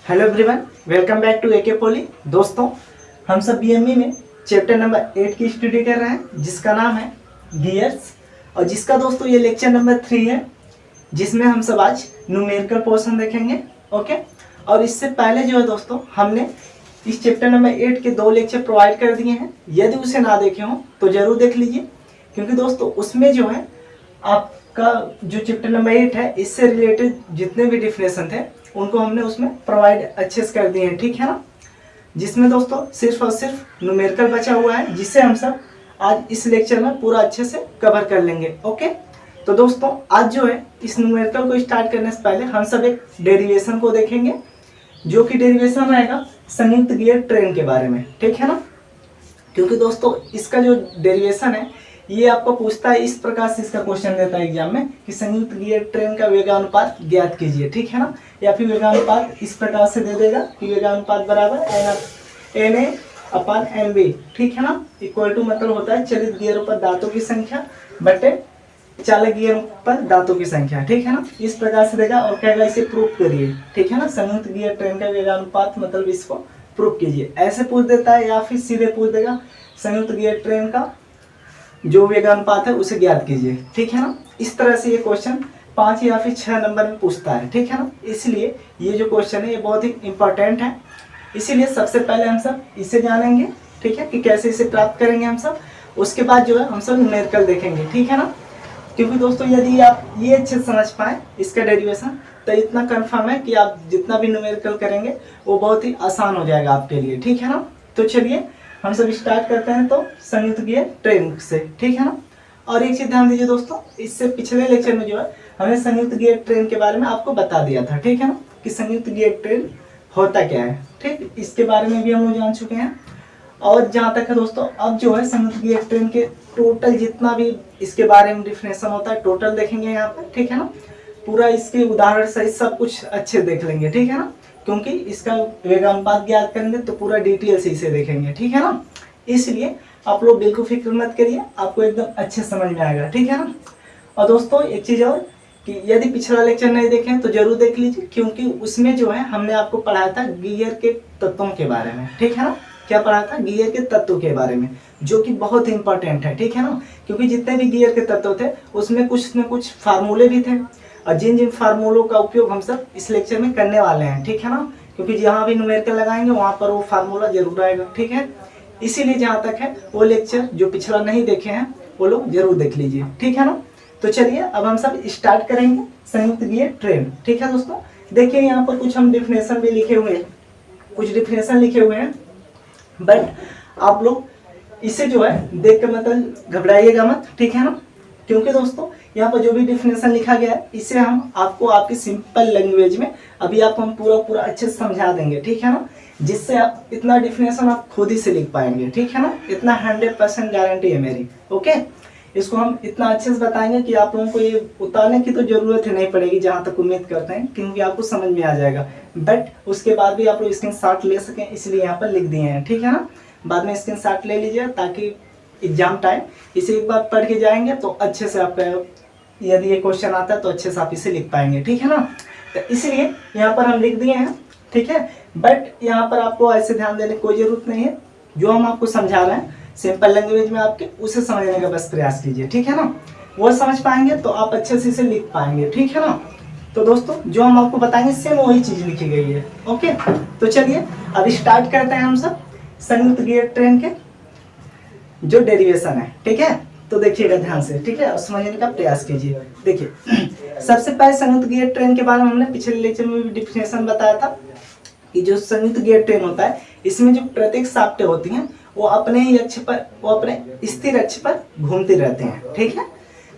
Hello everyone, welcome back to AK Poly. दोस्तों, हम सब बीएमई में चैप्टर नंबर 8 की स्टडी कर रहे हैं जिसका नाम है गियर्स, और जिसका दोस्तों ये लेक्चर नंबर 3 है, जिसमें हम सब आज न्यूमेरिकल पोर्शन देखेंगे। ओके, और इससे पहले जो है दोस्तों, हमने इस चैप्टर नंबर 8 के 2 लेक्चर प्रोवाइड कर दिए हैं। यदि उसे ना देखे हों तो ज़रूर देख लीजिए, क्योंकि दोस्तों उसमें जो है आपका जो चैप्टर नंबर 8 है, इससे रिलेटेड जितने भी डिफिनेशन थे उनको हमने उसमें प्रोवाइड अच्छे से कर दिए हैं, ठीक है ना। जिसमें दोस्तों सिर्फ और सिर्फ न्यूमेरिकल बचा हुआ है, जिससे हम सब आज इस लेक्चर में पूरा अच्छे से कवर कर लेंगे। ओके, तो दोस्तों आज जो है इस न्यूमेरिकल को स्टार्ट करने से पहले हम सब एक डेरिवेशन को देखेंगे, जो कि डेरिवेशन रहेगा संयुक्त गियर ट्रेन के बारे में, ठीक है ना। क्योंकि दोस्तों इसका जो डेरिवेशन है ये आपको पूछता है, इस प्रकार से इसका क्वेश्चन देता है एग्जाम में कि संयुक्त गियर ट्रेन का वेगानुपात ज्ञात कीजिए, ठीक है ना। या फिर वेगानुपात इस प्रकार से दे देगा कि वेगानुपात बराबर NA अपन NB, ठीक है ना, इक्वल टू मतलब होता है चलित गियरों पर दांतों की संख्या बटे चालक गियरों पर दांतों की संख्या, ठीक है ना। इस प्रकार से देगा और कहेगा इसे प्रूव करिए, ठीक है ना। संयुक्त गियर ट्रेन का वेगानुपात मतलब इसको प्रूव कीजिए, ऐसे पूछ देता है, या फिर सीधे पूछ देगा संयुक्त गियर ट्रेन का जो वेगानुपात है उसे ज्ञात कीजिए, ठीक है ना। इस तरह से ये क्वेश्चन 5 या फिर 6 नंबर में पूछता है, ठीक है ना। इसलिए ये जो क्वेश्चन है ये बहुत ही इंपॉर्टेंट है। इसीलिए सबसे पहले हम सब इसे जानेंगे, ठीक है, कि कैसे इसे प्राप्त करेंगे हम सब। उसके बाद जो है हम सब न्यूमेरिकल देखेंगे, ठीक है ना। क्योंकि दोस्तों यदि आप ये अच्छे से समझ पाए इसका डेरिवेशन, तो इतना कंफर्म है कि आप जितना भी न्यूमेरिकल करेंगे वो बहुत ही आसान हो जाएगा आपके लिए, ठीक है ना। तो चलिए हम सब स्टार्ट करते हैं तो संयुक्त गियर ट्रेन से, ठीक है ना। और एक चीज ध्यान दीजिए दोस्तों, इससे पिछले लेक्चर में जो है हमने संयुक्त गियर ट्रेन के बारे में आपको बता दिया था, ठीक है ना, कि संयुक्त गियर ट्रेन होता क्या है, ठीक। इसके बारे में भी हम लोग जान चुके हैं। और जहाँ तक है दोस्तों, अब जो है संयुक्त गियर ट्रेन के टोटल जितना भी इसके बारे में डिफिनेशन होता है टोटल देखेंगे यहाँ पर, ठीक है ना। पूरा इसके उदाहरण सहित सब कुछ अच्छे देख लेंगे, ठीक है ना, क्योंकि इसका वेगानुपात ज्ञात करेंगे तो पूरा डिटेल से इसे देखेंगे, ठीक है ना। इसलिए आप लोग बिल्कुल फिक्र मत करिए, आपको एकदम अच्छे समझ में आएगा, ठीक है ना। और दोस्तों एक चीज़ और, कि यदि पिछला लेक्चर नहीं देखें तो जरूर देख लीजिए, क्योंकि उसमें जो है हमने आपको पढ़ाया था गियर के तत्वों के बारे में, ठीक है ना। क्या पढ़ा था? गियर के तत्व के बारे में, जो कि बहुत इंपॉर्टेंट है, ठीक है ना। क्योंकि जितने भी गियर के तत्व थे उसमें कुछ न कुछ फार्मूले भी थे, और जिन जिन फार्मूलों का उपयोग हम सब इस लेक्चर में करने वाले हैं, ठीक है ना। क्योंकि जहाँ भी न्यूमेरिकल लगाएंगे वहाँ पर वो फार्मूला जरूर आएगा, ठीक है। इसीलिए जहाँ तक है वो लेक्चर जो पिछला नहीं देखे हैं वो लोग जरूर देख लीजिए, ठीक है ना। तो चलिए अब हम सब स्टार्ट करेंगे संयुक्त गियर ट्रेन, ठीक है दोस्तों। देखिए यहाँ पर कुछ हम डिफिनेशन भी लिखे हुए हैं, कुछ डिफिनेशन लिखे हुए हैं, बट आप लोग इसे जो है देख कर मतलब घबराइएगा मत, ठीक है ना। क्योंकि दोस्तों यहाँ पर जो भी डिफिनेशन लिखा गया है इसे हम आपको आपकी सिंपल लैंग्वेज में अभी आपको हम पूरा अच्छे से समझा देंगे, ठीक है ना। जिससे आप इतना डिफिनेशन आप खुद ही से लिख पाएंगे, ठीक है ना। इतना 100% गारंटी है मेरी, ओके। इसको हम इतना अच्छे से बताएंगे कि आप लोगों को ये उतारने की तो जरूरत ही नहीं पड़ेगी, जहाँ तक उम्मीद करते हैं, क्योंकि आपको समझ में आ जाएगा। बट उसके बाद भी आप लोग स्क्रीनशॉट ले सकें, इसलिए यहाँ पर लिख दिए हैं, ठीक है ना। बाद में स्क्रीनशॉट ले लीजिए, ताकि एग्जाम टाइम इसे एक बार पढ़ के जाएंगे तो अच्छे से आपका यदि ये क्वेश्चन आता है तो अच्छे से आप इसे लिख पाएंगे, ठीक है ना। तो इसलिए यहाँ पर हम लिख दिए हैं, ठीक है। बट यहाँ पर आपको ऐसे ध्यान देने की कोई जरूरत नहीं है, जो हम आपको समझा रहे हैं सिंपल लैंग्वेज में आपके उसे समझने का बस प्रयास कीजिए, ठीक है ना। वो समझ पाएंगे तो आप अच्छे से इसे लिख पाएंगे, ठीक है ना। तो दोस्तों जो हम आपको बताएंगे सेम वही चीज लिखी गई है, ओके। तो चलिए अब स्टार्ट करते हैं हम सब संयुक्त गियर ट्रेन के जो डेरिवेशन है, ठीक है। तो देखिएगा ध्यान से, ठीक है, और समझने का प्रयास कीजिए। देखिए सबसे पहले संयुक्त गियर ट्रेन के बारे में हमने पिछले लेक्चर में भी डिफिनेशन बताया था कि जो संयुक्त गियर ट्रेन होता है इसमें जो प्रत्येक शाफ्टें होती हैं वो अपने ही अक्ष पर, वो अपने स्थिर अक्ष पर घूमती रहते हैं, ठीक है।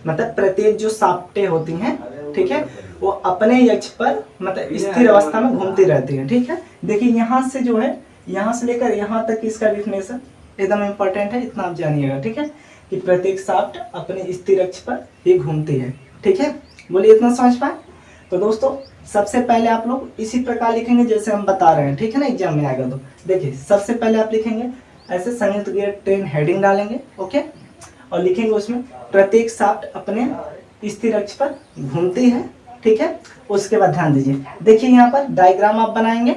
मतलब प्रत्येक जो शाफ्टें होती हैं, ठीक है, वो अपने ही अक्ष पर मतलब स्थिर अवस्था में घूमती रहती हैं, ठीक है। देखिए यहाँ से जो है, यहाँ से लेकर यहाँ तक इसका डिफिनेशन एकदम इम्पोर्टेंट है, इतना आप जानिएगा, ठीक है, कि प्रत्येक शाफ्ट अपने स्थिर अक्ष पर ही घूमती है, ठीक है। बोलिए इतना समझ पाए। तो दोस्तों सबसे पहले आप लोग इसी प्रकार लिखेंगे जैसे हम बता रहे हैं, ठीक है ना, एग्जाम में आएगा। तो देखिए सबसे पहले आप लिखेंगे ऐसे संयुक्त गियर ट्रेन हेडिंग डालेंगे, ओके, और लिखेंगे उसमें प्रत्येक शाफ्ट अपने स्थिर अक्ष पर घूमती है, ठीक है। उसके बाद ध्यान दीजिए, देखिए यहाँ पर डायग्राम आप बनाएंगे,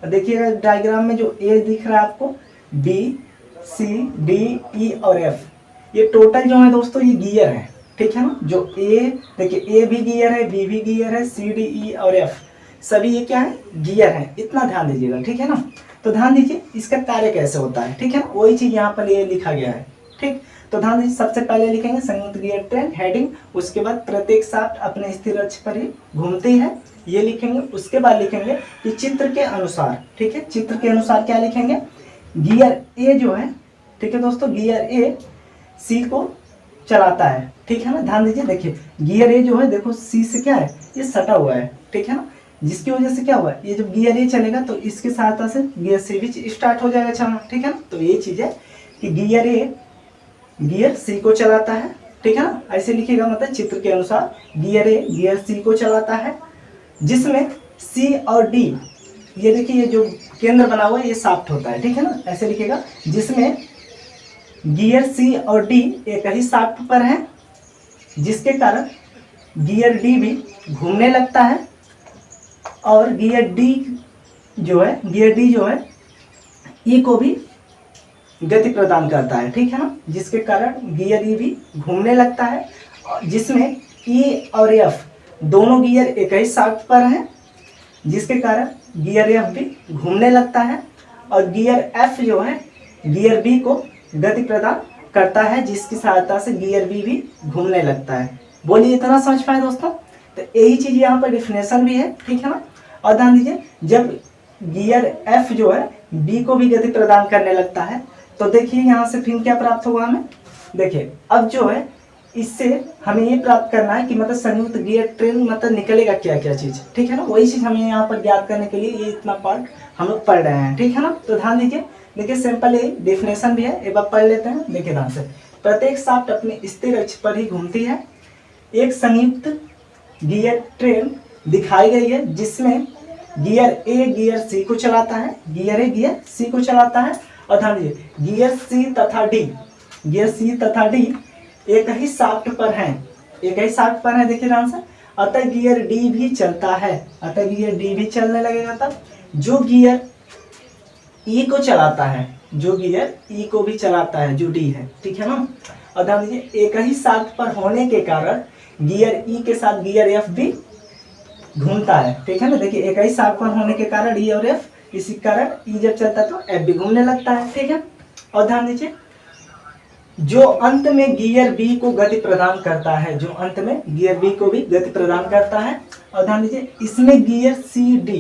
देखिएगा डायग्राम में जो ए दिख रहा है आपको, बी सी डी ई और एफ, ये टोटल जो है दोस्तों ये गियर है, ठीक है ना। जो ए देखिए, ए भी गियर है, बी भी गियर है, सी डी ई और एफ सभी ये क्या है, गियर है। इतना ध्यान दीजिएगा, ठीक है ना। तो ध्यान दीजिए इसका कार्य कैसे होता है, ठीक है ना, वही चीज यहाँ पर ये लिखा गया है, ठीक। तो ध्यान दीजिए, सबसे पहले लिखेंगे संयुक्त गियर ट्रेन हेडिंग, उसके बाद प्रत्येक शाफ्ट अपने स्थिर अक्ष पर ही घूमती है, ये लिखेंगे। उसके बाद लिखेंगे कि चित्र के अनुसार, ठीक है, चित्र के अनुसार क्या लिखेंगे, गियर ए जो है, ठीक है दोस्तों, गियर ए सी को चलाता है, ठीक है ना। ध्यान दीजिए, देखिए गियर ए जो है, देखो सी से क्या है, ये सटा हुआ है, ठीक है ना, जिसकी वजह से क्या हुआ, ये जब गियर ए चलेगा तो इसकी सहायता से गियर सी भी स्टार्ट हो जाएगा चलना, ठीक है ना। तो ये चीज है कि गियर ए गियर सी को चलाता है, ठीक है ना, ऐसे लिखिएगा, मतलब चित्र के अनुसार गियर ए गियर सी को चलाता है, जिसमें सी और डी, ये देखिए ये जो केंद्र बना हुआ है ये शाफ्ट होता है, ठीक है ना, ऐसे लिखिएगा, जिसमें गियर सी और डी एक ही शाफ्ट पर है, जिसके कारण गियर डी भी घूमने लगता है, और गियर डी जो है ई को भी गति प्रदान करता है, ठीक है ना, जिसके कारण गियर ई भी घूमने लगता है, जिसमें ई और एफ दोनों गियर एक ही शाफ्ट पर हैं, जिसके कारण गियर एफ भी घूमने लगता है, और गियर एफ जो है गियर बी को गति प्रदान करता है, जिसकी सहायता से गियर बी भी घूमने लगता है। बोलिए इतना समझ पाए दोस्तों। तो यही चीज यहाँ पर डिफिनेशन भी है, ठीक है ना। और ध्यान दीजिए, जब गियर एफ जो है बी को भी गति प्रदान करने लगता है, तो देखिए यहाँ से फिर क्या प्राप्त होगा हमें, देखिए अब जो है इससे हमें ये प्राप्त करना है कि मतलब संयुक्त गियर ट्रेन मतलब निकलेगा क्या क्या चीज, ठीक है ना, वही चीज हमें यहाँ पर ज्ञात करने के लिए ये इतना पार्ट हम लोग पढ़ रहे हैं, ठीक है ना। तो ध्यान दीजिए, देखिए सिंपल ये डेफिनेशन भी है, एक बार पढ़ लेते हैं। देखिए ध्यान से, प्रत्येक शाफ्ट अपने स्थिर अक्ष पर ही घूमती है, एक संयुक्त गियर ट्रेन दिखाई गई है, जिसमें गियर ए गियर सी को चलाता है, गियर ए गियर सी को चलाता है, और ध्यान दीजिए गियर सी तथा डी एक ही शाफ्ट पर हैं, एक ही शाफ्ट पर है, देखिए ध्यान से, अतः गियर डी भी चलता है, अतः गियर डी भी चलने लगेगा। तब जो गियर ई को चलाता है, जो गियर ई को भी चलाता है, जो डी है, ठीक है ना। और ध्यान दीजिए एक ही शाफ्ट पर होने के कारण गियर ई के साथ गियर एफ भी घूमता है, ठीक है ना। देखिए एक ही शाफ्ट पर होने के कारण ई और एफ, इसी कारण ई जब चलता है तो एफ भी घूमने लगता है, ठीक है। और ध्यान दीजिए, जो अंत में गियर बी को गति प्रदान करता है, जो अंत में गियर बी को भी गति प्रदान करता है। और ध्यान दीजिए इसमें गियर सी डी,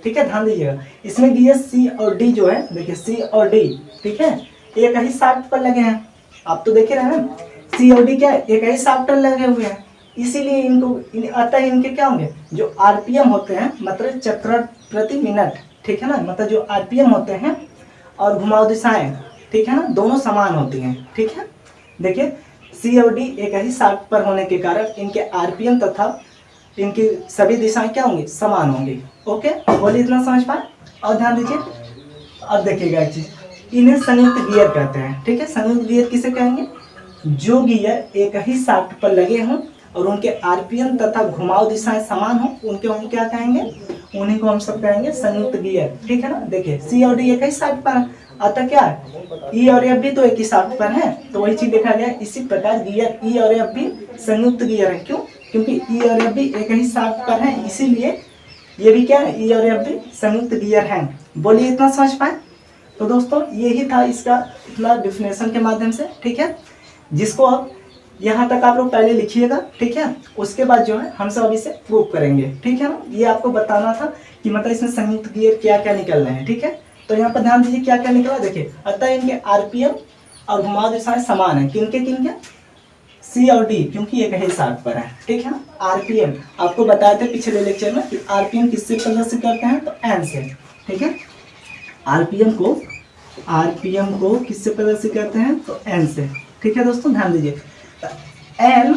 ठीक है, ध्यान दीजिएगा, इसमें गियर सी और डी जो है, देखिए सी और डी, ठीक है, एक ही शाफ्ट पर लगे हैं, आप तो देख रहे हैं, सी और डी क्या है, एक ही शाफ्ट पर लगे हुए हैं, इसीलिए इनको अतः इनके क्या होंगे, जो आरपीएम होते हैं, मतलब चक्र प्रति मिनट, ठीक है ना, मतलब जो आरपीएम होते हैं और घुमाव दिशाएं, ठीक है ना, दोनों समान होती हैं, ठीक है। देखिए सी और डी एक ही शाफ्ट पर होने के कारण इनके आरपीएम तथा इनकी सभी दिशाएं क्या होंगी, समान होंगी। ओके, बोलिए इतना समझ पाए। और ध्यान दीजिए, अब देखिएगा एक चीज, इन्हें संयुक्त गियर कहते हैं, ठीक है। संयुक्त गियर किसे कहेंगे, जो गियर एक ही शाफ्ट पर लगे हों और उनके आरपीएम तथा घुमाव दिशाएं समान हो, उनके हम क्या कहेंगे, उन्हीं को हम सब कहेंगे संयुक्त गियर, ठीक है ना। देखिए सी और डी एक ही शाफ्ट पर है, अतः क्या है, ई और एफ भी तो एक ही शाफ्ट पर है, तो वही चीज देखा गया। इसी प्रकार गियर ई और एफ भी संयुक्त गियर है, क्यों, क्योंकि ई और एफ भी एक ही शाफ्ट पर है, इसीलिए ये भी क्या है, ई और एफ भी संयुक्त गियर हैं। बोलिए इतना समझ पाए। तो दोस्तों यही था इसका इतना डिफिनेशन के माध्यम से, ठीक है, जिसको अब यहाँ तक आप लोग पहले लिखिएगा, ठीक है। उसके बाद जो है हम सब अभी से प्रूव करेंगे, ठीक है ना। ये आपको बताना था कि मतलब इसमें संयुक्त गियर क्या क्या निकल रहे हैं, ठीक है। तो यहाँ पर ध्यान दीजिए क्या क्या निकला, देखिए अतः इनके आरपीएम और घुमाव दिशाएं समान है, किनके किनके, सी और डी, क्योंकि एक ही शाफ्ट पर है, ठीक है ना। आरपीएम आपको बताए थे पिछले लेक्चर में कि आरपीएम किससे प्रदर्शित करते हैं, तो एन से, ठीक है। आरपीएम को किससे प्रदर्शित करते हैं, तो एन से, ठीक है दोस्तों। ध्यान दीजिए एन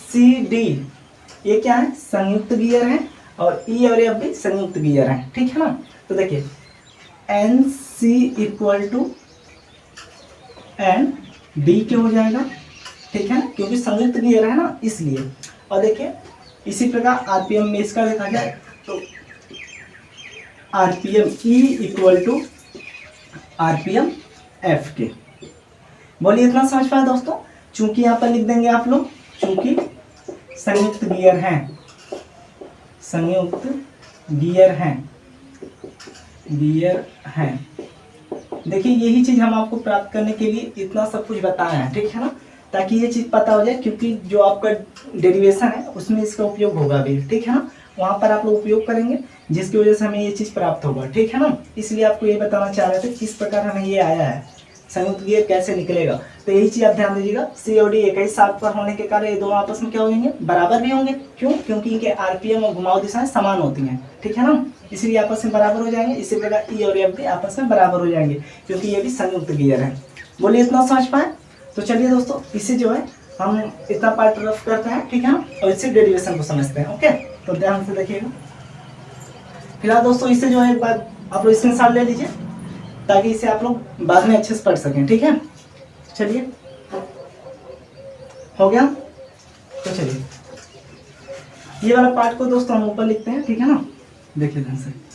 सी डी ये क्या है, संयुक्त गियर है, और ई और एफ भी संयुक्त गियर है, ठीक है ना। तो देखिए N C equal to N D के हो जाएगा, ठीक है ना, क्योंकि संयुक्त गियर है ना, इसलिए। और देखिए इसी प्रकार आरपीएम में इसका देखा जाए तो RPM E equal to RPM F के। बोलिए इतना समझ पाए दोस्तों। चूंकि यहाँ पर लिख देंगे आप लोग, चूंकि संयुक्त गियर हैं, संयुक्त गियर हैं, गियर हैं। देखिए यही चीज हम आपको प्राप्त करने के लिए इतना सब कुछ बताया है, ठीक है ना, ताकि ये चीज पता हो जाए, क्योंकि जो आपका डेरिवेशन है उसमें इसका उपयोग होगा भी, ठीक है ना, वहां पर आप लोग उपयोग करेंगे जिसकी वजह से हमें ये चीज प्राप्त होगा, ठीक है ना। इसलिए आपको ये बताना चाह रहे थे किस प्रकार हमें ये आया है, संयुक्त गियर कैसे निकलेगा। तो यही चीज आप ध्यान दीजिएगा, सी और डी एक ही साथ पर होने के कारण ये दोनों आपस में क्या हो जाएंगे, बराबर भी होंगे। क्यों? क्योंकि इनके आरपीएम और घुमाव दिशाएं समान होती हैं, ठीक है ना, इसलिए आपस में बराबर हो जाएंगे। इसी प्रकार ई और एफ भी आपस में बराबर हो जाएंगे, क्योंकि ये भी संयुक्त गियर है। बोलिए इतना समझ पाए। तो चलिए दोस्तों, इसे जो है हम इतना पार्ट रफ करते हैं, ठीक है ना, और इससे डेरिवेशन को समझते हैं। ओके, तो ध्यान से देखिएगा। फिलहाल दोस्तों इसे जो है एक बार आप लोग स्क्रीनशॉट ले लीजिए, ताकि इसे आप लोग बाद में अच्छे से पढ़ सकें, ठीक है। चलिए, हो गया। तो चलिए ये वाला पार्ट को दोस्तों हम ऊपर लिखते हैं, ठीक है ना, देखिए ध्यान से।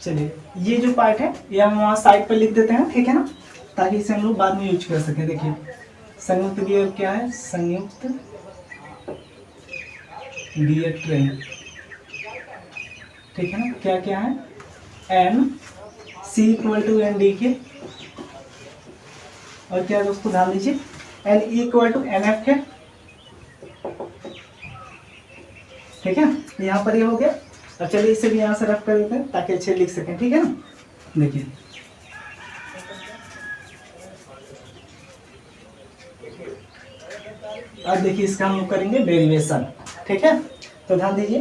चलिए ये जो पार्ट है ये हम वहाँ साइड पर लिख देते हैं, ठीक है ना, ताकि इसे हम लोग बाद में यूज कर सकें। देखिए संयुक्त गियर क्या है, संयुक्त गियर ट्रेन, ठीक है ना, क्या क्या है, N C equal to N D के, और क्या दोस्तों ध्यान दीजिए, N E equal to N F के, ठीक है, यहाँ पर ये हो गया। और चलिए इसे भी यहाँ से रफ कर देते हैं ताकि अच्छे लिख सकें, ठीक है ना। देखिए अब देखिए इसका हम लोग करेंगे डेरिवेशन, ठीक है, तो ध्यान दीजिए।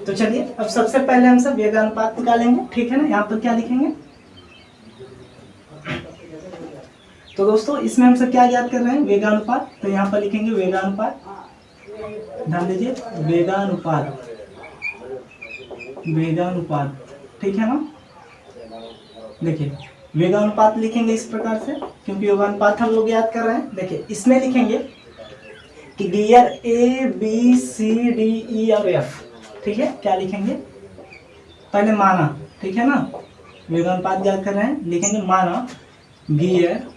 तो चलिए अब सबसे पहले हम सब वेगानुपात निकालेंगे, ठीक है ना। यहाँ पर क्या लिखेंगे, तो दोस्तों इसमें हम सब क्या याद कर रहे हैं, वेगानुपात। तो यहाँ पर लिखेंगे वेगानुपात, ध्यान दीजिए, वेगानुपात, वेगानुपात, ठीक है ना। देखिए वेगानुपात लिखेंगे इस प्रकार से, क्योंकि वेगानुपात हम लोग याद कर रहे हैं। देखिए इसमें लिखेंगे कि gear A B C D E और एफ, ठीक है, क्या लिखेंगे, पहले माना, ठीक है ना, वेगानुपात याद कर रहे हैं, लिखेंगे माना gear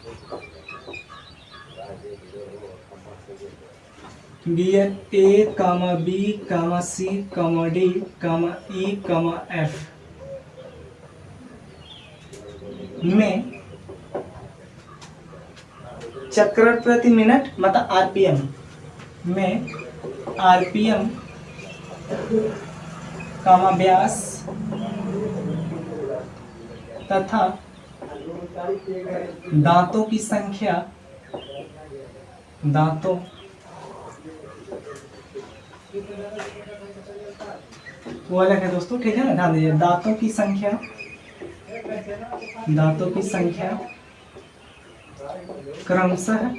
gear A comma B comma C comma D comma E comma F में चक्र प्रति मिनट मतलब आरपीएम में आरपीएम कामा व्यास तथा दांतों की संख्या, दांतों वो अलग है दोस्तों, ठीक है ना, ध्यान दीजिए, दांतों की संख्या, दांतों की संख्या क्रमशः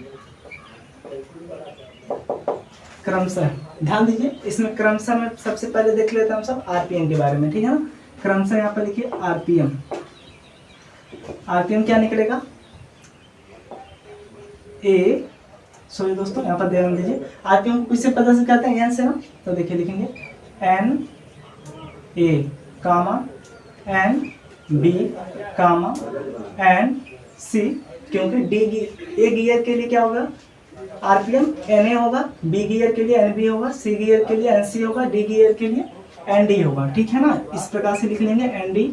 क्रमशः, ध्यान दीजिए इसमें क्रमशः में सबसे पहले देख लेते हैं हम सब आरपीएम के बारे में, ठीक है ना। क्रमशः यहाँ पर लिखिए आरपीएम, आरपीएम क्या निकलेगा, ए सॉरी दोस्तों यहाँ पर ध्यान दीजिए, आरपीएम को किससे पता से कहते हैं, एन से ना। तो देखिए लिखेंगे N A comma N B comma N C, क्योंकि डी ए गियर के लिए क्या होगा आरपीएम एन ए होगा, बी गियर के लिए एन बी होगा, सी गियर के लिए एन सी होगा, डी गियर के लिए एन डी होगा, ठीक है ना। इस प्रकार से लिख लेंगे एन डी,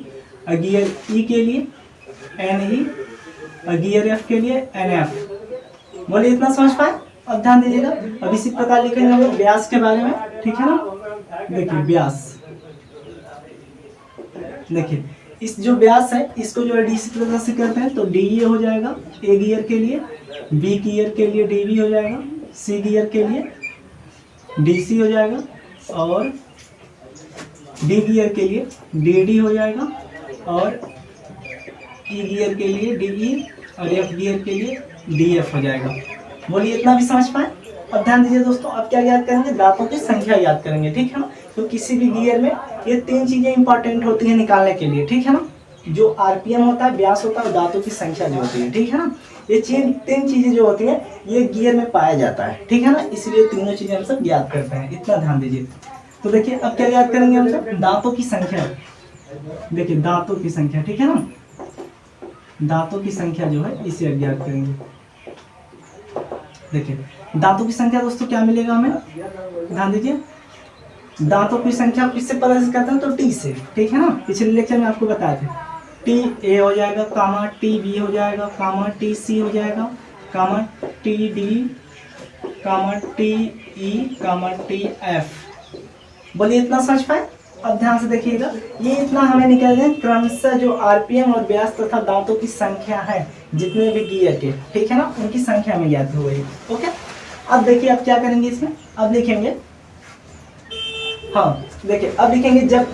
गियर ई के लिए एन ई, गियर एफ के लिए एन एफ। बोलिए इतना समझ पाए। अब ध्यान दीजिएगा, अब इसी प्रकार लिखेंगे हम लोग व्यास के बारे में, ठीक है ना। देखिए व्यास, देखिए इस जो व्यास है इसको जो है डी से प्रकार से करते हैं, तो डी ए हो जाएगा ए गियर के लिए, बी गियर के लिए डी बी हो जाएगा, सी गियर के लिए डी सी हो जाएगा, और डी गियर के लिए डी डी हो जाएगा, और ई गियर के लिए डी ई, और एफ गियर के लिए डी एफ हो जाएगा। बोलिए इतना भी समझ पाए। अब ध्यान दीजिए दोस्तों, अब क्या याद करेंगे, दांतों की संख्या याद करेंगे, ठीक है ना। तो किसी भी गियर में ये तीन चीजें इंपॉर्टेंट होती हैं निकालने के लिए, ठीक है ना। जो आरपीएम होता है, व्यास होता है और दांतों की संख्या जो होती है, ठीक है ना। ये तीन चीजें जो होती है ये गियर में पाया जाता है, ठीक है ना, इसलिए तीनों चीजें हम सब ज्ञात करते हैं, इतना ध्यान दीजिए। तो देखिए अब क्या याद करेंगे हम सब, दांतों की संख्या। देखिए दांतों की संख्या, ठीक है ना, दांतों की संख्या जो है इसे अज्ञात करेंगे। देखिए दांतों की संख्या दोस्तों क्या मिलेगा हमें, ध्यान दीजिए, दांतों की संख्या किससे प्रदर्शित करते हैं, तो टी से, ठीक है ना। पिछले लेक्चर में आपको बताया था, टी ए हो जाएगा, कामा टी बी हो जाएगा, कामा टी सी हो जाएगा, कामा टी डी, कामा टी ई, कामा टी एफ। बोलिए इतना समझ पाए। अब ध्यान से देखिएगा, ये इतना हमें निकल जाए क्रमशः जो आरपीएम और व्यास तथा दांतों की संख्या है जितने भी गियर के, ठीक है ना, उनकी संख्या में ज्ञात हो गई। ओके, अब देखिए अब क्या करेंगे इसमें, अब लिखेंगे, हाँ देखिए अब लिखेंगे जब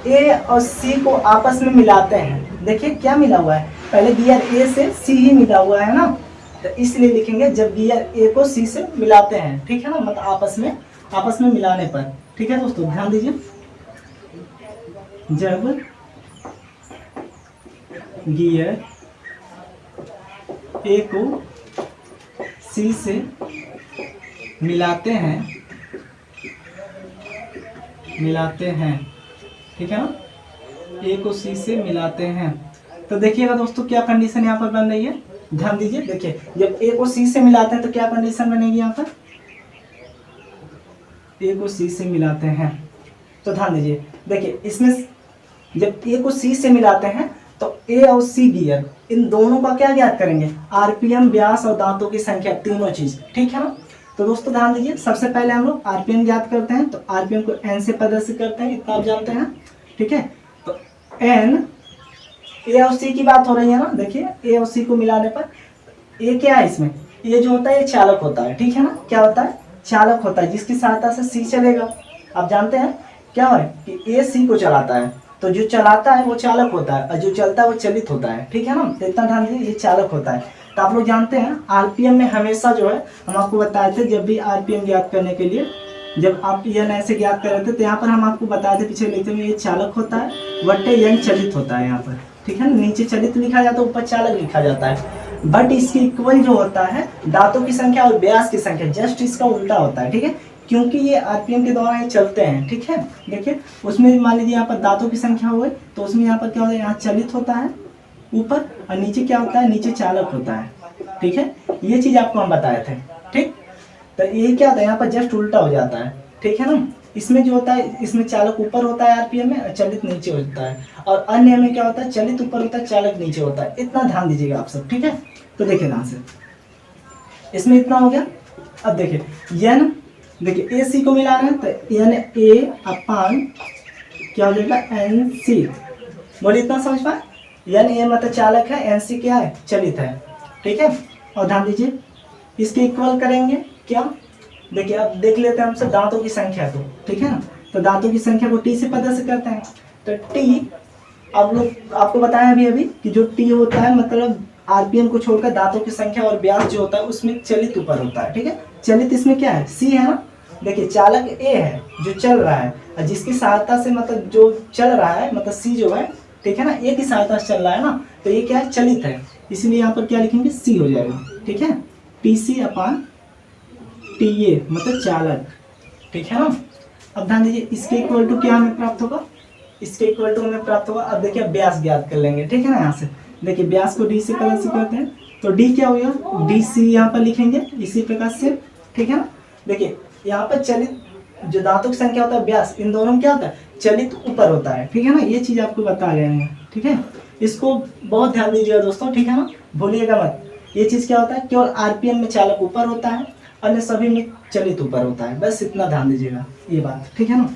ए और सी को आपस में मिलाते हैं। देखिए क्या मिला हुआ है, पहले गियर ए से सी ही मिला हुआ है ना, तो इसलिए लिखेंगे जब गियर ए को सी से मिलाते हैं, ठीक है ना, मतलब आपस में मिलाने पर, ठीक है दोस्तों ध्यान दीजिए, जब गियर ए को सी से मिलाते हैं, ठीक है ना, ए को सी से मिलाते हैं, तो देखिएगा दोस्तों क्या कंडीशन यहाँ पर बन रही है, ध्यान दीजिए। देखिए जब ए को सी से मिलाते हैं तो क्या कंडीशन बनेगी यहाँ पर, ए को सी से मिलाते हैं, तो ध्यान दीजिए। देखिए इसमें जब ए को सी से मिलाते हैं तो ए और सी गियर इन दोनों का क्या ज्ञात करेंगे, आरपीएम, व्यास और दांतों की संख्या, तीनों चीज, ठीक है ना। तो दोस्तों ध्यान दीजिए, सबसे पहले हम लोग आरपीएम ज्ञात करते हैं, तो आरपीएम को एन से प्रदर्शित करते हैं, इतना आप जानते हैं, ठीक है। तो एन, ए और सी की बात हो रही है ना, देखिए ए और सी को मिलाने पर ए क्या है, इसमें ए जो होता है ये चालक होता है, ठीक है ना, क्या होता है, चालक होता है, जिसकी सहायता से सी चलेगा। आप जानते हैं क्या है कि ए सी को चलाता है, तो जो चलाता है वो चालक होता है और जो चलता है वो चलित होता है, ठीक है ना, तो इतना ध्यान दीजिए, ये चालक होता है। तो आप लोग जानते हैं आरपीएम में हमेशा जो है, हम आपको बताए थे जब भी आरपीएम ज्ञात करने के लिए, जब आप एन ऐसे ज्ञात कर रहे थे तो यहाँ पर हम आपको बताए थे पिछले लेक्चर में, ये चालक होता है, वट्टे एन चलित होता है यहाँ पर, ठीक है ना, नीचे चलित लिखा जाता है, ऊपर चालक लिखा जाता है, बट इसके इक्वल जो होता है दांतों की संख्या और व्यास की संख्या, जस्ट इसका उल्टा होता है, ठीक है, क्योंकि ये आरपीएम के द्वारा ये चलते हैं, ठीक है। देखिए उसमें मान लीजिए यहाँ पर दांतों की संख्या हो गई, तो उसमें यहाँ पर क्या होता है, यहाँ चलित होता है ऊपर, और नीचे क्या होता है, नीचे चालक होता है, ठीक है, ये चीज आपको हम बताए थे, ठीक। तो ये क्या होता है, यहाँ पर जस्ट उल्टा हो जाता है, ठीक है ना। इसमें जो होता है, इसमें चालक ऊपर होता है आरपीएम में, चलित नीचे होता है, और अन्य में क्या होता है, चलित ऊपर होता है, चालक नीचे होता है, इतना ध्यान दीजिएगा आप सब, ठीक है। तो देखिए ध्यान से, इसमें इतना हो गया। अब देखिए एन, देखिए ए सी को मिला रहे हैं तो एन ए अपान क्या हो जाएगा, एन सी। बोलिए इतना समझ पाए, एन ए मतलब चालक है, एन सी क्या है, चलित है, ठीक है। और ध्यान दीजिए इसके इक्वल करेंगे क्या, देखिए अब देख लेते हैं हमसे दांतों की संख्या को, ठीक है ना। तो दांतों की संख्या को टी से प्रदर्शित करते हैं, तो टी, आप लोग आपको बताया अभी कि जो टी होता है मतलब आरपीएम को छोड़कर दांतों की संख्या और व्यास जो होता है उसमें चलित ऊपर होता है, ठीक है। चलित इसमें क्या है, सी है ना, देखिए चालक ए है जो चल रहा है, और जिसकी सहायता से मतलब जो चल रहा है मतलब सी जो है, ठीक है ना, ए की सहायता से चल रहा है ना, तो ये क्या है, चलित है, इसलिए यहाँ पर क्या लिखेंगे, सी हो जाएगा, ठीक है, T C upon T A मतलब चालक, ठीक है ना। अब ध्यान दीजिए इसके इक्वल टू क्या हमें प्राप्त होगा, इसके इक्वल टू हमें प्राप्त होगा, अब देखिए व्यास ज्ञात कर लेंगे, ठीक है ना। यहाँ से देखिए व्यास को डी से प्रदर्शित करते हैं, तो डी क्या हो गया, डी सी यहाँ पर लिखेंगे इसी प्रकार से, ठीक है ना। देखिए यहाँ पर चलित जो दांतों की संख्या होता है, व्यास, इन दोनों में क्या होता है, चलित ऊपर होता है, ठीक है ना, ये चीज आपको बता रहे हैं, ठीक है। इसको बहुत ध्यान दीजिएगा दोस्तों, ठीक है ना, भूलिएगा मत। ये चीज क्या होता है, केवल आरपीएम में चालक ऊपर होता है, अन्य सभी में चलित ऊपर होता है, बस इतना ध्यान दीजिएगा ये बात, ठीक है ना।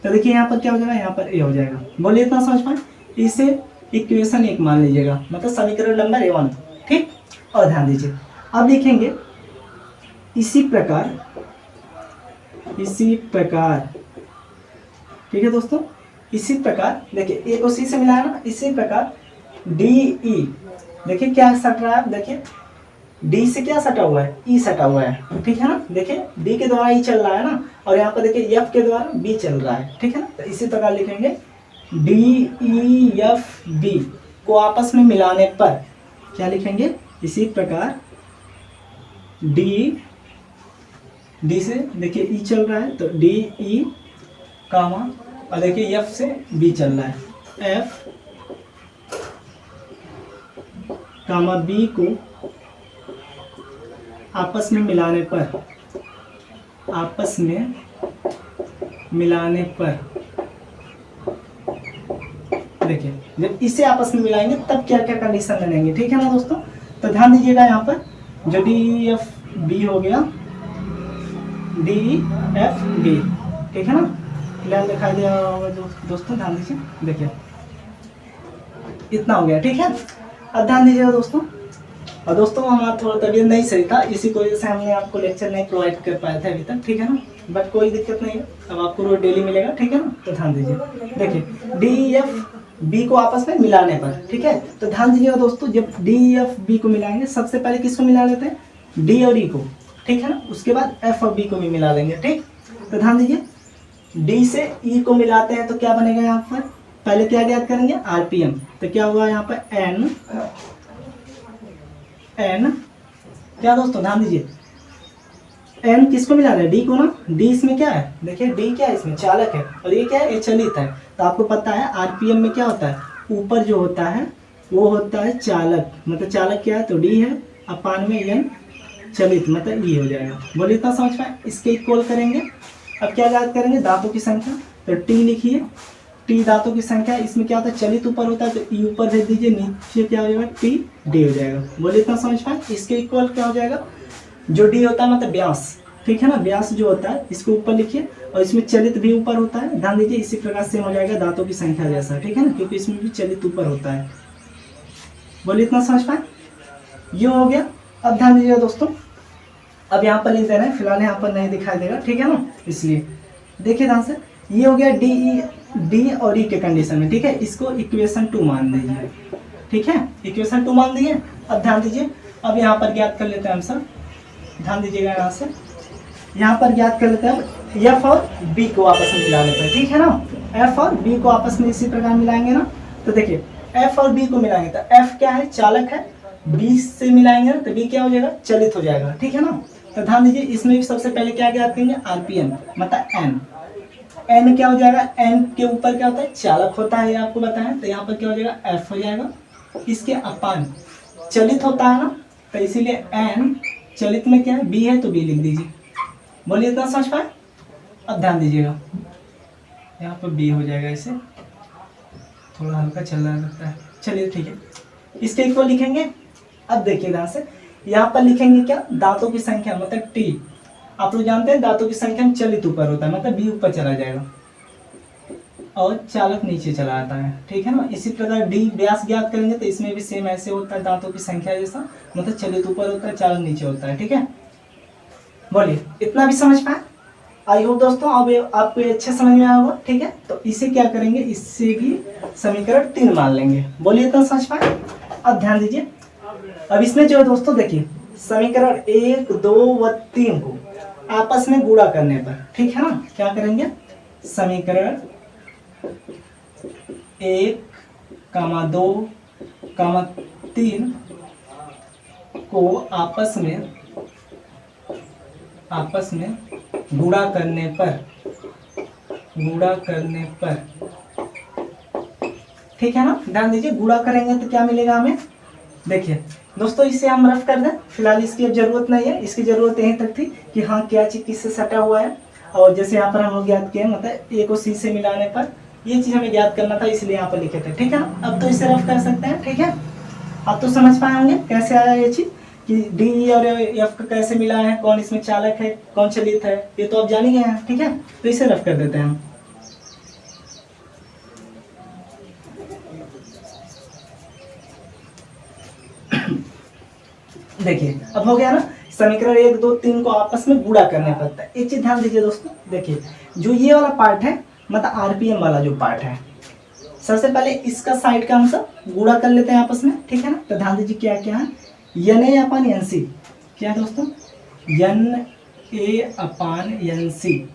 तो देखिए यहाँ पर क्या हो जाएगा, यहाँ पर ए हो जाएगा, बोलिए इतना समझ पाए। इसे इक्वेशन 1 मान लीजिएगा, मतलब समीकरण नंबर 1, ठीक। और ध्यान दीजिए अब लिखेंगे इसी प्रकार, ठीक है दोस्तों, इसी प्रकार देखिए ए को सी से मिलाया ना, इसी प्रकार डी ई, देखिए क्या सट रहा है, देखिए डी से क्या सटा हुआ है, ई सटा हुआ है, ठीक है ना। देखिए डी के द्वारा ई चल रहा है ना, और यहाँ पर देखिए एफ के द्वारा बी चल रहा है, ठीक है ना। तो इसी प्रकार लिखेंगे डी ई एफ बी, को आपस में मिलाने पर क्या लिखेंगे, इसी प्रकार डी से देखिए ई चल रहा है तो डी ई कामा, और देखिए एफ से बी चल रहा है, एफ कामा बी को आपस में मिलाने पर देखिए जब इसे आपस में मिलाएंगे तब क्या क्या कंडीशन बनेंगे, ठीक है ना दोस्तों। तो ध्यान दीजिएगा यहाँ पर जो डी एफ बी हो गया, डी एफ बी, ठीक है ना, प्लान दिखाई दे रहा होगा दोस्तों, ध्यान दीजिए, देखिए इतना हो गया, ठीक है। अब ध्यान दीजिएगा दोस्तों, और दोस्तों हमारा थोड़ा तबीयत नहीं सही था, इसी की वजह से हमने आपको लेक्चर नहीं प्रोवाइड कर पाए थे अभी तक, ठीक है ना, बट कोई दिक्कत नहीं है, अब आपको रोज डेली मिलेगा, ठीक है ना। तो ध्यान दीजिए, देखिए डी एफ बी को आपस में मिलाने पर, ठीक है। तो ध्यान दीजिएगा दोस्तों, जब डी एफ बी को मिलाएंगे सबसे पहले किसको मिला लेते हैं, डी और ई को, ठीक है ना, उसके बाद एफ और बी को भी मिला लेंगे, ठीक। तो ध्यान दीजिए डी से ई को मिलाते हैं तो क्या बनेगा यहाँ पर, पहले क्या याद करेंगे, आरपीएम, तो क्या होगा यहाँ पर एन क्या दोस्तों, ध्यान दीजिए एन किसको मिला रहा है, डी को ना, डी इसमें क्या है, देखिए डी क्या है, इसमें चालक है, और ये क्या है, ये चलित है। तो आपको पता है आरपीएम में क्या होता है, ऊपर जो होता है वो होता है चालक, मतलब चालक क्या है तो डी है, अपान में एन चलित मतलब ई हो जाएगा। बोलिए इतना समझ पाए, इसके इक्वल करेंगे। अब क्या याद करेंगे, दांतों की संख्या, तो टी लिखिए, टी दांतों की संख्या, इसमें क्या होता है चलित ऊपर होता है तो ई ऊपर भेज दीजिए, नीचे क्या हो जाएगा टी डी हो जाएगा। बोलिए इतना समझ पाए, इसके इक्वल क्या हो जाएगा, जो डी होता है मतलब व्यास, ठीक है ना, व्यास जो होता है इसको ऊपर लिखिए, और इसमें चलित भी ऊपर होता है, ध्यान दीजिए इसी प्रकार से हो जाएगा दांतों की संख्या जैसा, ठीक है ना, क्योंकि इसमें भी चलित ऊपर होता है। बोलिए इतना समझ पाए, ये हो गया। अब ध्यान दीजिएगा दोस्तों, अब यहाँ पर लिख देना है, फिलहाल यहाँ पर नहीं दिखाई देगा, ठीक है ना, इसलिए देखिए ध्यान से, ये हो गया डी और ई के कंडीशन में, ठीक है, इसको इक्वेशन 2 मान दीजिए, ठीक है, इक्वेशन 2 मान दिए। अब ध्यान दीजिए, अब यहाँ पर ज्ञात कर लेते हैं हम सब, ध्यान दीजिएगा यहाँ से, यहाँ पर ज्ञात कर लेते हैं एफ और बी को आपस में मिलाने पर, ठीक है ना, एफ और बी को आपस में इसी प्रकार मिलाएंगे ना, तो देखिए एफ और बी को मिलाएंगे तो एफ क्या है, चालक है, बी से मिलाएंगे ना तो बी क्या हो जाएगा, चलित हो जाएगा, ठीक है ना। तो ध्यान दीजिए इसमें भी सबसे पहले क्या ज्ञात करेंगे, आरपीएम मतलब एन, एन क्या हो जाएगा, एन के ऊपर क्या होता है, चालक होता है, ये आपको बताएं, तो यहाँ पर क्या हो जाएगा, एफ हो जाएगा, इसके अपान चलित होता है ना, तो इसीलिए एन चलित में क्या है, बी है तो बी लिख दीजिए। बोलिए इतना समझ पाए। अब ध्यान दीजिएगा यहाँ पर बी हो जाएगा, इसे थोड़ा हल्का चल रहा लगता है, चलिए ठीक है, इसके इक्वल लिखेंगे। अब देखिए ध्यान से, यहाँ पर लिखेंगे क्या, दांतों की संख्या मतलब टी, आप लोग जानते हैं दांतों की संख्या में चलित ऊपर होता है, मतलब बी ऊपर चला जाएगा और चालक नीचे चला आता है, ठीक है ना। इसी प्रकार डी व्यास ज्ञात करेंगे तो इसमें भी सेम ऐसे होता है, दांतों की संख्या जैसा, मतलब चलित ऊपर होता है, चालक नीचे होता है, ठीक है। बोलिए इतना भी समझ पाए, आई होप दोस्तों अब आपको अच्छे समझ में आया होगा, ठीक है। तो इसे क्या करेंगे, इससे भी समीकरण 3 मान लेंगे। बोलिए इतना समझ पाए। अब ध्यान दीजिए, अब इसमें जो है दोस्तों देखिए, समीकरण 1, 2 व 3 को आपस में गुणा करने पर, ठीक है ना, क्या करेंगे, समीकरण 1, 2, 3 को आपस में गुणा करने पर, ठीक है ना। ध्यान दीजिए, गुणा करेंगे तो क्या मिलेगा हमें, देखिए दोस्तों इसे हम रफ कर दें, फिलहाल इसकी अब जरूरत नहीं है, इसकी जरूरत यहीं तक थी कि हाँ क्या चीज किससे सटा हुआ है, और जैसे यहाँ पर हम लोग ज्ञात किए मतलब ए को सी से मिलाने पर ये चीज हमें ज्ञात करना था, इसलिए यहाँ पर लिखे थे, ठीक है ना। अब तो इसे रफ कर सकते हैं, ठीक है। अब तो समझ पाए होंगे कैसे आया ये चीज, कि डी और एफ का कैसे मिला है, कौन इसमें चालक है कौन चलित है, ये तो आप जान ही गए हैं, ठीक है। तो इसे रफ कर देते हैं हम। देखिए अब हो गया ना, समीकरण 1, 2, 3 को आपस में गुणा करने पर। एक चीज ध्यान दीजिए दोस्तों, देखिए जो ये वाला पार्ट है मतलब आरपीएम वाला जो पार्ट है, सबसे पहले इसका साइड का हम सब गुणा कर लेते हैं आपस में, ठीक है ना। तो ध्यान दीजिए क्या क्या है, N A upon N C, क्या है दोस्तों, N A upon N C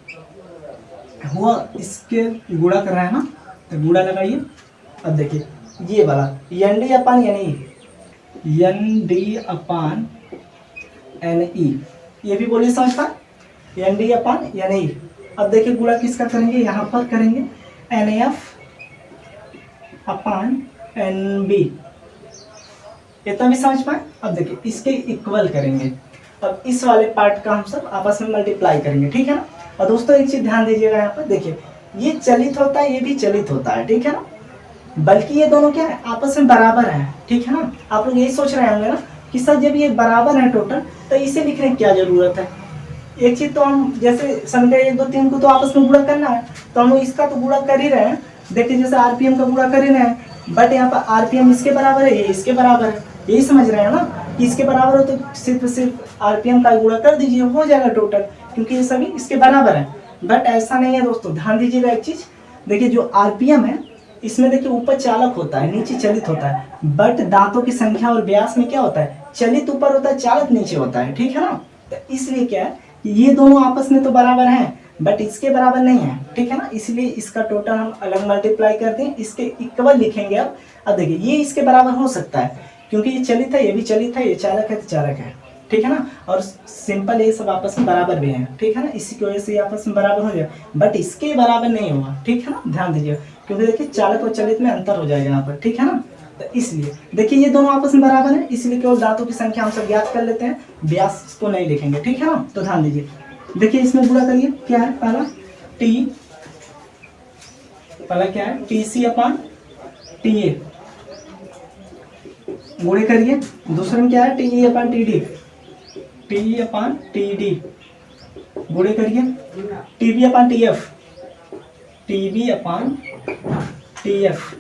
हुआ, इसके गुणा कर रहा है ना, तो गुणा लगाइए। अब देखिए ये वाला एन डी अपान एन ई, एन डी अपान एन ई, ये भी बोलिए समझ पाए, एन डी अपान एन ई। अब देखिए गुणा किसका करेंगे, यहाँ पर करेंगे एन एफ अपान एन बी, इतना भी समझ पाए। अब देखिए इसके इक्वल करेंगे, अब इस वाले पार्ट का हम सब आपस में मल्टीप्लाई करेंगे, ठीक है ना। और दोस्तों एक चीज ध्यान दीजिएगा, यहाँ पर देखिए ये चलित होता है, ये भी चलित होता है, ठीक है ना, बल्कि ये दोनों क्या है, आपस में बराबर है, ठीक है ना। आप लोग यही सोच रहे होंगे ना कि सर जब ये बराबर है टोटल तो इसे लिखने की क्या जरूरत है। एक चीज तो हम जैसे समीकरण 1 2 3 को तो आपस में गुणा करना है, तो हम लोग इसका तो गुणा कर ही रहे हैं। देखिए जैसे आरपीएम का गुणा कर ही रहे हैं, बट यहाँ पर आरपीएम इसके बराबर है, ये इसके बराबर है, यही समझ रहे हैं ना कि इसके बराबर हो तो सिर्फ आरपीएम का गुणा कर दीजिए, हो जाएगा टोटल, क्योंकि ये सभी इसके बराबर है। बट ऐसा नहीं है दोस्तों, ध्यान दीजिएगा एक चीज, देखिए जो आरपीएम है इसमें देखिए ऊपर चालक होता है, नीचे चलित होता है, बट दांतों की संख्या और व्यास में क्या होता है, चलित ऊपर होता है, चालक नीचे होता है, ठीक है ना। तो इसलिए क्या है कि ये दोनों आपस में तो बराबर हैं बट इसके बराबर नहीं है, ठीक है ना, इसलिए इसका टोटल हम अलग मल्टीप्लाई कर दें, इसके इक्वल लिखेंगे। अब देखिए ये इसके बराबर हो सकता है क्योंकि ये चलित है, ये भी चलित है, ये चालक है तो चालक है, ठीक है ना, और सिंपल ये सब आपस में बराबर भी हैं, ठीक है ना, इसी की वजह से ये आपस में बराबर हो जाए, बट इसके बराबर नहीं होगा, ठीक है ना, ध्यान दीजिए, क्योंकि देखिए चालक और चलित में अंतर हो जाएगा यहाँ पर, ठीक है ना। तो इसलिए देखिए ये दोनों आपस में बराबर है, इसलिए केवल दांतों की संख्या हम सब ज्ञात कर लेते हैं, व्यास को नहीं लिखेंगे, ठीक है ना। तो ध्यान दीजिए, देखिए इसमें गुणा करिए, क्या है पहला क्या है T C upon T A, गुणे करिए। दूसरे में क्या है टी ई अपान टी डी, टी ई अपान टी डी, गुणे करिए। टी बी अपान टी एफ, टी बी अपान टी एफ,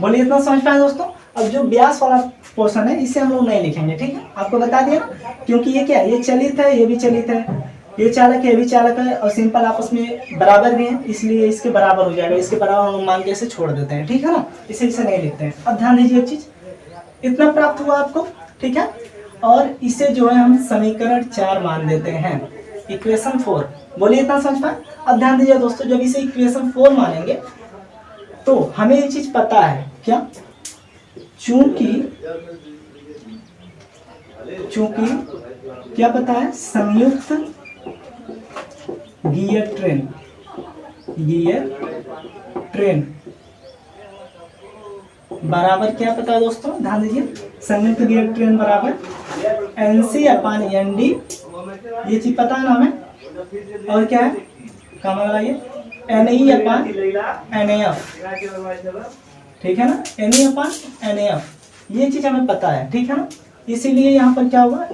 बोलिए इतना समझ पाए दोस्तों। अब जो व्यास वाला पोर्शन है इसे हम लोग नहीं लिखेंगे, ठीक है, आपको बता दिया ना, क्योंकि ये क्या है, ये चलित है, ये भी चलित है, ये चालक है, ये भी चालक है, और सिंपल आपस में बराबर भी है, इसलिए इसके बराबर हो जाएगा, इसके बराबर हम मान के इसे छोड़ देते हैं, ठीक है ना, इसे नहीं लिखते हैं। अब ध्यान दीजिए एक चीज, इतना प्राप्त हुआ आपको, ठीक है, और इसे जो है हम समीकरण 4 मान देते हैं, इक्वेशन 4, बोलिए इतना समझ पाए। अब ध्यान दीजिए दोस्तों, जब इसे इक्वेशन 4 मानेंगे तो हमें ये चीज पता है क्या, चूंकि क्या पता है, संयुक्त गियर ट्रेन बराबर क्या पता है दोस्तों, ध्यान दीजिए, संयुक्त गियर ट्रेन बराबर एनसी अपान एन डी, ये चीज पता है ना हमें, और क्या है काम लगाइए एन ई अपान एन एफ, ठीक है ना, एन ई अपान एन एफ, ये चीज हमें पता है, ठीक है ना। इसीलिए यहाँ पर क्या होगा,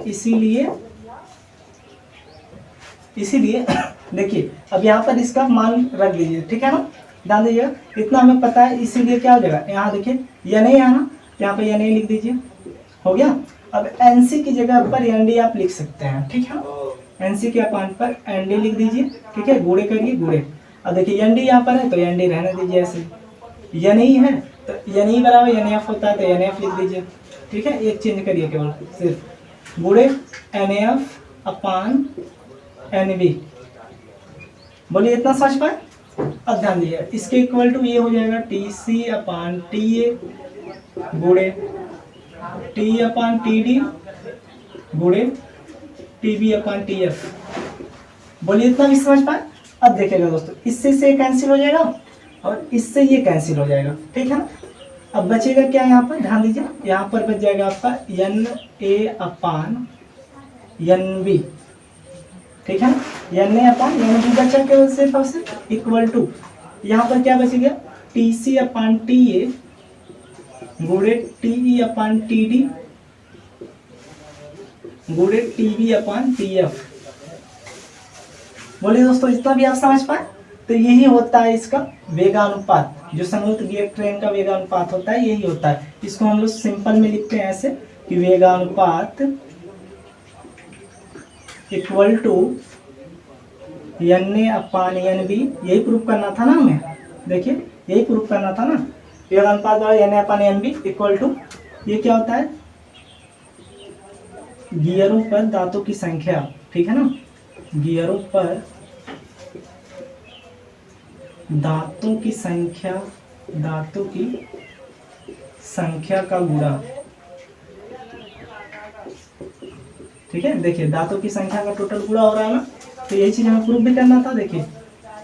इसीलिए देखिए अब यहाँ पर इसका मान रख दीजिए, ठीक है ना, ध्यान दीजिएगा, इतना हमें पता है, इसीलिए क्या हो जाएगा, यहाँ देखिए या नहीं आना, यहाँ पर या नहीं लिख दीजिए, हो गया। अब एनसी की जगह पर एन डी आप लिख सकते हैं, ठीक है ना, एनसी के अपान पर एन डी लिख दीजिए, ठीक है, गुणे करिए गुणे। अब देखिए एन डी यहाँ पर है तो एन डी रहने दीजिए ऐसे, या नहीं है तो एन ई बराबर एन एफ होता है तो एन एफ लिख दीजिए, ठीक है, एक चेंज करिए केवल सिर्फ, गुणे एन एफ अपान एन बी, बोलिए इतना समझ पाए। अब ध्यान दीजिए, इसके इक्वल टू ये हो जाएगा T C upon T A गुणे टी अपान टी डी गुणे टी बी अपान टी एफ, बोलिए इतना भी समझ पाए। अब देखिएगा दोस्तों, इससे से कैंसिल हो जाएगा और इससे ये कैंसिल हो जाएगा, ठीक है ना। अब बचेगा क्या यहाँ पर, ध्यान दीजिए, यहाँ पर बच जाएगा आपका N A upon N B, ठीक है ना, N A upon N B बचा केवल सिर्फ और सिर्फ इक्वल टू, यहाँ पर क्या बचेगा T C upon T A गुणे टी ई अपान टी डी गुणे टी बी अपान टी एफ, बोलिए दोस्तों इतना भी आप समझ पाए। तो यही होता है इसका वेगानुपात, जो संयुक्त गियर ट्रेन का वेगानुपात होता है यही होता है, इसको हम लोग सिंपल में लिखते हैं ऐसे कि वेगानुपात equal to N A upon N B, यही प्रूफ करना था ना हमें, देखिए यही प्रूफ करना था ना, वेगानुपात N A upon N B equal to, ये क्या होता है गियरों पर दांतों की संख्या, ठीक है ना, गियरों पर दांतों की संख्या दांतों की संख्या का गुणा। ठीक है, देखिए दांतों की संख्या का टोटल गुणा हो रहा है ना, तो यही चीज हमें प्रूफ भी करना था। देखिए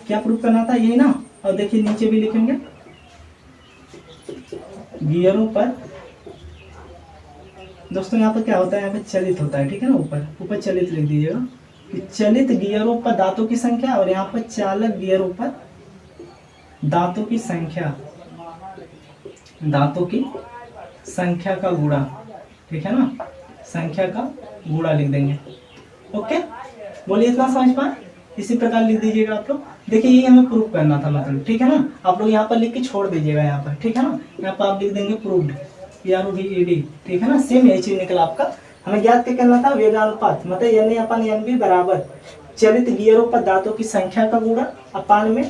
क्या प्रूफ करना था, यही ना। और देखिए नीचे भी लिखेंगे गियरों पर, दोस्तों यहाँ पर क्या होता है, यहाँ पे चलित होता है, ठीक है ना, ऊपर ऊपर चलित लिख दीजिएगा कि चलित गियरों पर दांतों की संख्या, और यहाँ पर चालक गियरों पर दांतों की संख्या, दांतों की संख्या का गुणा, ठीक है ना, संख्या का गुणा लिख देंगे। ओके, बोलिए इतना समझ पाए, इसी प्रकार लिख दीजिएगा आप लोग। देखिए ये हमें प्रूफ करना था मतलब, ठीक है ना, आप लोग यहाँ पर लिख के छोड़ दीजिएगा यहाँ पर, ठीक है ना, यहाँ पर आप लिख देंगे प्रूव्ड, PROVED, ठीक है ना, सेम यही चीज निकला आपका। हमें ज्ञात क्या करना था, वेगानुपात, मतलब NA/NB बराबर चलित गियरों पर दांतों की संख्या का गुणा अपान में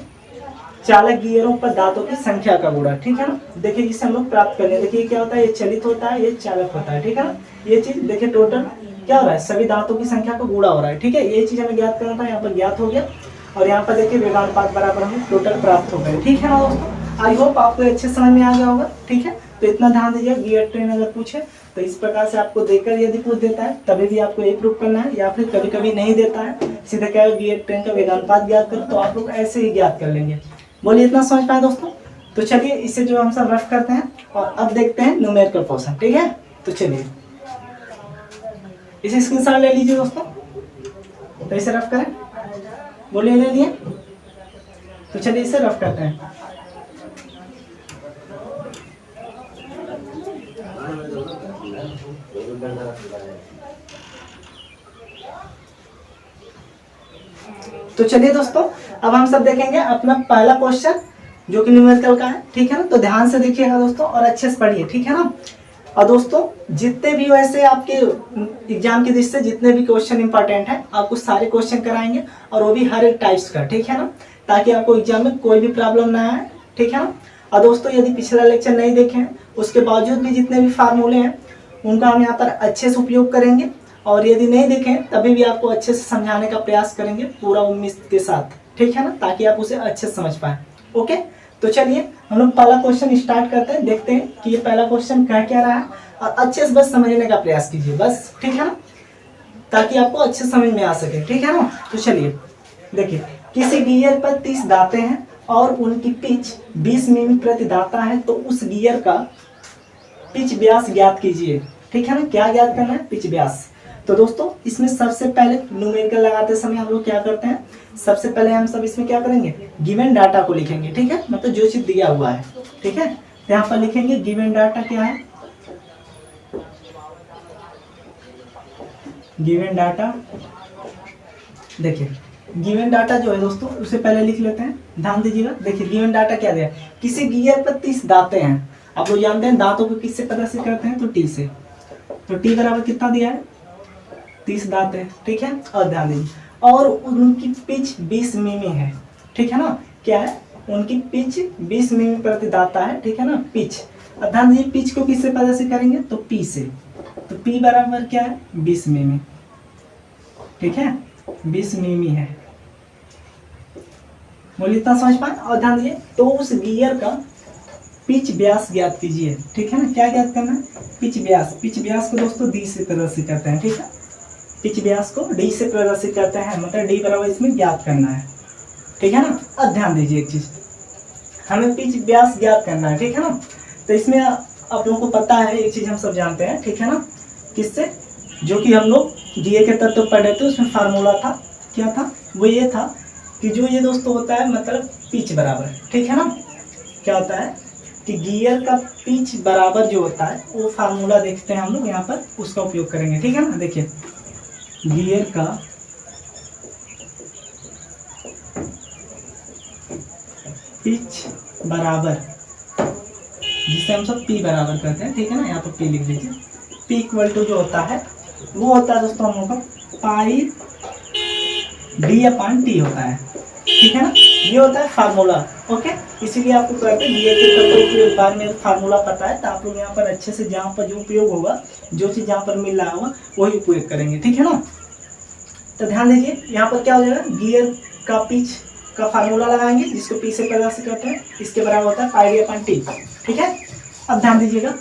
चालक गियरों पर दांतों की संख्या का गुणा, ठीक है ना। देखिए जिसे हम लोग प्राप्त करने, देखिए क्या होता है, ये चलित होता है, ये चालक होता है, ठीक है ना। ये चीज देखिए टोटल क्या हो रहा है, सभी दांतों की संख्या का गुणा हो रहा है, ठीक है। ये चीज हमें ज्ञात करना था, यहाँ पर ज्ञात हो गया। और यहाँ पर देखिए वेगानुपात बराबर हमें टोटल प्राप्त हो गए, ठीक है ना दोस्तों। आई होप आपको अच्छे समझ में आ गया होगा, ठीक है। तो इतना ध्यान दीजिए, गियर ट्रेन अगर पूछे तो इस प्रकार से आपको देखकर यदि पूछ देता है तभी भी आपको यही प्रूफ करना है, या फिर कभी कभी नहीं देता है, सीधे क्या है गियर ट्रेन का वेगानुपात ज्ञात करो, तो आप लोग ऐसे ही ज्ञात कर लेंगे। बोलिए इतना समझ पाए दोस्तों। तो चलिए इसे जो हम सब रफ करते हैं और अब देखते हैं न्यूमेरिकल पोर्शन, ठीक है। तो चलिए इसे स्क्रीनशॉट ले लीजिए दोस्तों, तो इसे रफ करें। बोलिए ले लिए, तो चलिए इसे रफ करते हैं। तो चलिए दोस्तों अब हम सब देखेंगे अपना पहला क्वेश्चन जो कि न्यूमेरिकल का है, ठीक है ना। तो ध्यान से देखिएगा दोस्तों और अच्छे से पढ़िए, ठीक है ना। और दोस्तों जितने भी वैसे आपके एग्जाम की दृष्टि से जितने भी क्वेश्चन इंपॉर्टेंट है, आपको सारे क्वेश्चन कराएंगे, और वो भी हर एक टाइप्स का, ठीक है ना, ताकि आपको एग्जाम में कोई भी प्रॉब्लम ना आए, ठीक है ना। और दोस्तों यदि पिछला लेक्चर नहीं देखे हैं उसके बावजूद भी जितने भी फार्मूले हैं उनका हम यहाँ पर अच्छे से उपयोग करेंगे, और यदि नहीं देखें तभी भी आपको अच्छे से समझाने का प्रयास करेंगे पूरा उम्मीद के साथ, ठीक है ना, ताकि आप उसे अच्छे से समझ पाए। ओके, तो चलिए हम लोग पहला क्वेश्चन स्टार्ट करते हैं, देखते हैं कि ये पहला क्वेश्चन कह क्या रहा है, और अच्छे से बस समझने का प्रयास कीजिए बस, ठीक है ना, ताकि आपको अच्छे समझ में आ सके, ठीक है ना। तो चलिए देखिए, किसी गियर पर 30 दांतें हैं और उनकी पिच 20 मिमी प्रति दांता है, तो उस गियर का पिच व्यास ज्ञात कीजिए, ठीक है ना। क्या ज्ञात करना है, पिच व्यास। तो दोस्तों इसमें सबसे पहले न्यूमेरिकल लगाते समय हम लोग क्या करते हैं, सबसे पहले हम सब इसमें क्या करेंगे, गिवन डाटा को लिखेंगे, ठीक है, मतलब जो चीज दिया हुआ है, ठीक है। तो यहाँ पर लिखेंगे गिवन डाटा क्या है, गिवन डाटा। देखिए गिवन डाटा जो है दोस्तों उसे पहले लिख लेते हैं, ध्यान दीजिएगा। देखिए गिवन डाटा क्या दिया, किसी गियर पर 30 दांतें हैं, आप लोग जानते हैं दांतों को किससे प्रदर्शित करते हैं, तो टी से। तो टी बराबर कितना दिया है, 30 दांत है, ठीक है। और ध्यान दीजिए, और उनकी पिच 20 मिमी है, ठीक है ना। क्या है, उनकी पिच 20 मिमी प्रति दाता है, ठीक है ना, पिच। और ध्यान दीजिए पिच को किससे प्रदर्शित करेंगे, तो पी से। तो पी बराबर क्या है, 20 मिमी, ठीक है, 20 मिमी है। बोलिए इतना समझ पाए। और ध्यान दीजिए, तो उस गियर का पिच व्यास ज्ञात कीजिए, ठीक है ना। क्या ज्ञात करना है, पिच व्यास। पिच व्यास को दोस्तों डी से प्रदर्शित करते हैं, ठीक है, पिच व्यास को डी से प्रदर्शित करते हैं, मतलब डी बराबर इसमें ज्ञात करना है, ठीक है ना। अब ध्यान दीजिए एक चीज, हमें पिच व्यास ज्ञात करना है, ठीक है ना। तो इसमें आप लोगों को पता है एक चीज हम सब जानते हैं, ठीक है ना, किससे, जो कि हम लोग जीए के तत्व पढ़ रहे थे, उसमें फार्मूला था, क्या था, वो ये था कि जो ये दोस्तों होता है मतलब पिच बराबर, ठीक है ना, क्या होता है कि गियर का पिच बराबर जो होता है वो फार्मूला देखते हैं हम लोग यहाँ पर, उसका उपयोग करेंगे, ठीक है ना। देखिए गियर का पिच बराबर, जिसे हम सब पी बराबर करते हैं, ठीक है ना, यहाँ पर पी लिख दीजिए। पी इक्वल टू जो होता है वो होता है दोस्तों हम लोग का पाई डी अपॉन टी होता है, ठीक है ना, ये होता है फार्मूला। ओके, इसीलिए आपको कहते हैं गियर के तत्वों के बारे में फार्मूला पता है, तो आप लोग यहाँ पर अच्छे से जहाँ पर जो उपयोग होगा, जो चीज़ जहाँ पर मिल रहा होगा वही उपयोग करेंगे, ठीक है ना। तो ध्यान दीजिए यहाँ पर क्या हो जाएगा, गियर का पिच का फार्मूला लगाएंगे जिसको पी से प्रदर्शित करते हैं, इसके बराबर होता है पाई डी अपन टी। ठीक है, अब ध्यान दीजिएगा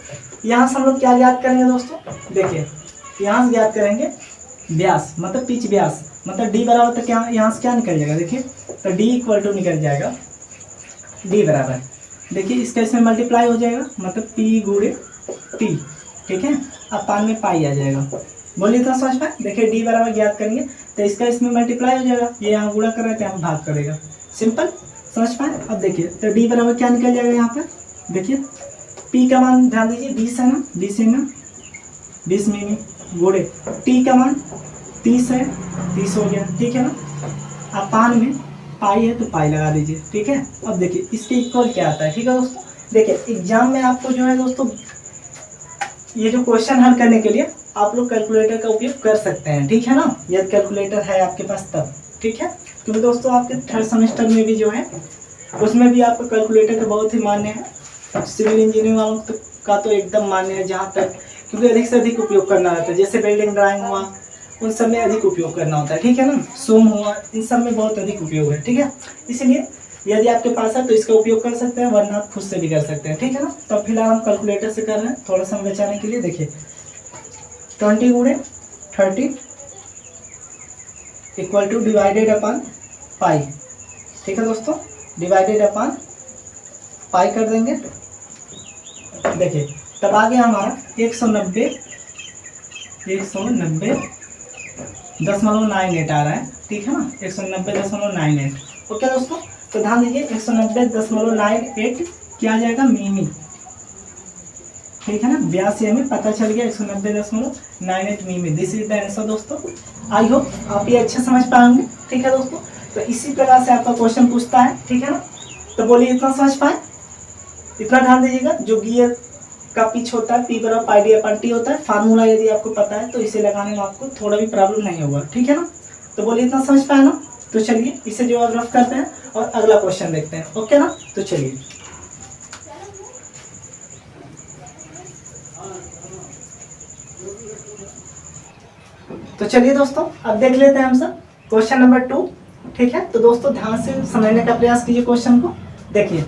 यहाँ से हम लोग क्या ज्ञात करेंगे दोस्तों, देखिए यहाँ से ज्ञात करेंगे व्यास, मतलब पिच व्यास, मतलब डी बराबर तो क्या यहाँ से क्या निकल जाएगा, देखिए तो डी इक्वल टू निकल जाएगा डी बराबर, देखिए इसका इसमें मल्टीप्लाई हो जाएगा, मतलब पी गुणे टी। ठीक है, अब पान में पाई आ जाएगा, बोलिए तो समझ पाए। देखिए डी बराबर ज्ञात करेंगे तो इसका इसमें मल्टीप्लाई हो जाएगा, ये यहाँ गुणा कर रहे थे यहाँ भाग करेगा, सिंपल, समझ पाए। अब देखिए तो डी बराबर क्या निकल जाएगा यहाँ पर, देखिए पी का मान ध्यान दीजिए 20 है ना, 20 है ना, 20 मिमी गुणे टी का मान 30 है, 30 हो गया। ठीक है ना, अब पान में पाई है तो पाई लगा दीजिए। ठीक है, अब देखिए इसके इक्वल क्या आता है। ठीक है दोस्तों, देखिए एग्जाम में आपको जो है दोस्तों ये जो क्वेश्चन हल करने के लिए आप लोग कैलकुलेटर का उपयोग कर सकते हैं। ठीक है ना, यदि कैलकुलेटर है आपके पास तब। ठीक है, क्योंकि दोस्तों आपके थर्ड सेमेस्टर में भी जो है उसमें भी आपको कैलकुलेटर का बहुत ही मान्य है, सिविल इंजीनियरिंग वालों का तो एकदम मान्य है जहाँ तक, क्योंकि अधिक से अधिक उपयोग करना रहता है, जैसे बिल्डिंग ड्राइंग हुआ उन सब में अधिक उपयोग करना होता है। ठीक है ना, सोम हुआ, इन सब में बहुत अधिक उपयोग है। ठीक है, इसलिए यदि आपके पास है तो इसका उपयोग कर सकते हैं, वरना आप खुद से भी कर सकते हैं। ठीक है ना, तो फिलहाल हम कैलकुलेटर से कर रहे हैं थोड़ा समय बचाने के लिए। देखिए 20 गुणे 30 इक्वल टू डिवाइडेड अपन पाई। ठीक है दोस्तों, डिवाइडेड अपन पाई कर देंगे। देखिए तब आ गया हमारा 190.98 आ रहा है। ठीक है ना, 190.98। ओके दोस्तों, तो ध्यान दीजिए 190.98 क्या आ जाएगा, मिमी। ठीक है ना, 82 हमें पता चल गया, 190.98 मिमी, दिस इज द आंसर दोस्तों। आई होप आप ये अच्छे समझ पाएंगे। ठीक है दोस्तों, तो इसी प्रकार से आपका क्वेश्चन पूछता है। ठीक है ना, तो बोलिए इतना समझ पाए, इतना ध्यान दीजिएगा। जो गियर का पिच होता है पी बराबर पाई डी अपन टी होता है, फार्मूला यदि आपको पता है तो इसे लगाने में आपको थोड़ा भी प्रॉब्लम नहीं होगा। ठीक है ना, तो बोलिए इतना समझ पाए ना। तो चलिए इसे जो आप रफ करते हैं और अगला क्वेश्चन देखते हैं। ओके ना, तो चलिए दोस्तों अब देख लेते हैं हम सब क्वेश्चन नंबर 2। ठीक है, तो दोस्तों ध्यान से समझने का प्रयास कीजिए क्वेश्चन को। देखिए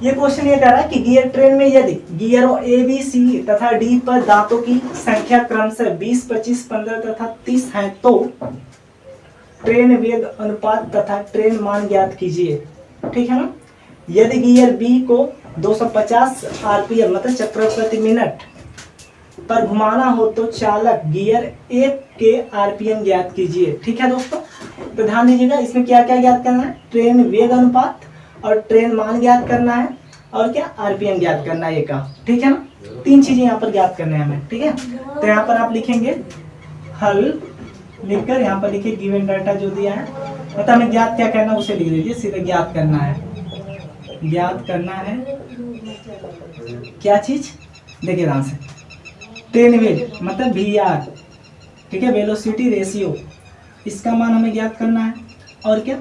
ये क्वेश्चन ये कह रहा है कि गियर ट्रेन में यदि गियरों ए बी सी तथा डी पर दांतों की संख्या क्रमशः 20, 25, 15 तथा 30 है तो ट्रेन वेग अनुपात तथा ट्रेन मान ज्ञात कीजिए। ठीक है ना, यदि गियर बी को 250 आरपीएम मतलब चक्र प्रति मिनट पर घुमाना हो तो चालक गियर ए के आरपीएम ज्ञात कीजिए। ठीक है दोस्तों, तो ध्यान दीजिएगा इसमें क्या क्या ज्ञात करना है, ट्रेन वेग अनुपात और ट्रेन मान ज्ञात करना है और क्या आरपीएम ज्ञात करना है एक। ठीक है ना, 3 चीजें यहाँ पर ज्ञात करने हैं हमें। ठीक है, तो यहाँ पर आप लिखेंगे हल लिखकर, यहाँ पर लिखिए गिवन डाटा जो दिया है, मतलब हमें ज्ञात क्या करना है उसे लिख दीजिए, सीधे ज्ञात करना है। ज्ञात करना है क्या चीज, देखिए ध्यान से, ट्रेन वेग मतलब वी आर। ठीक है, वेलोसिटी रेशियो, इसका मान हमें ज्ञात करना है और क्या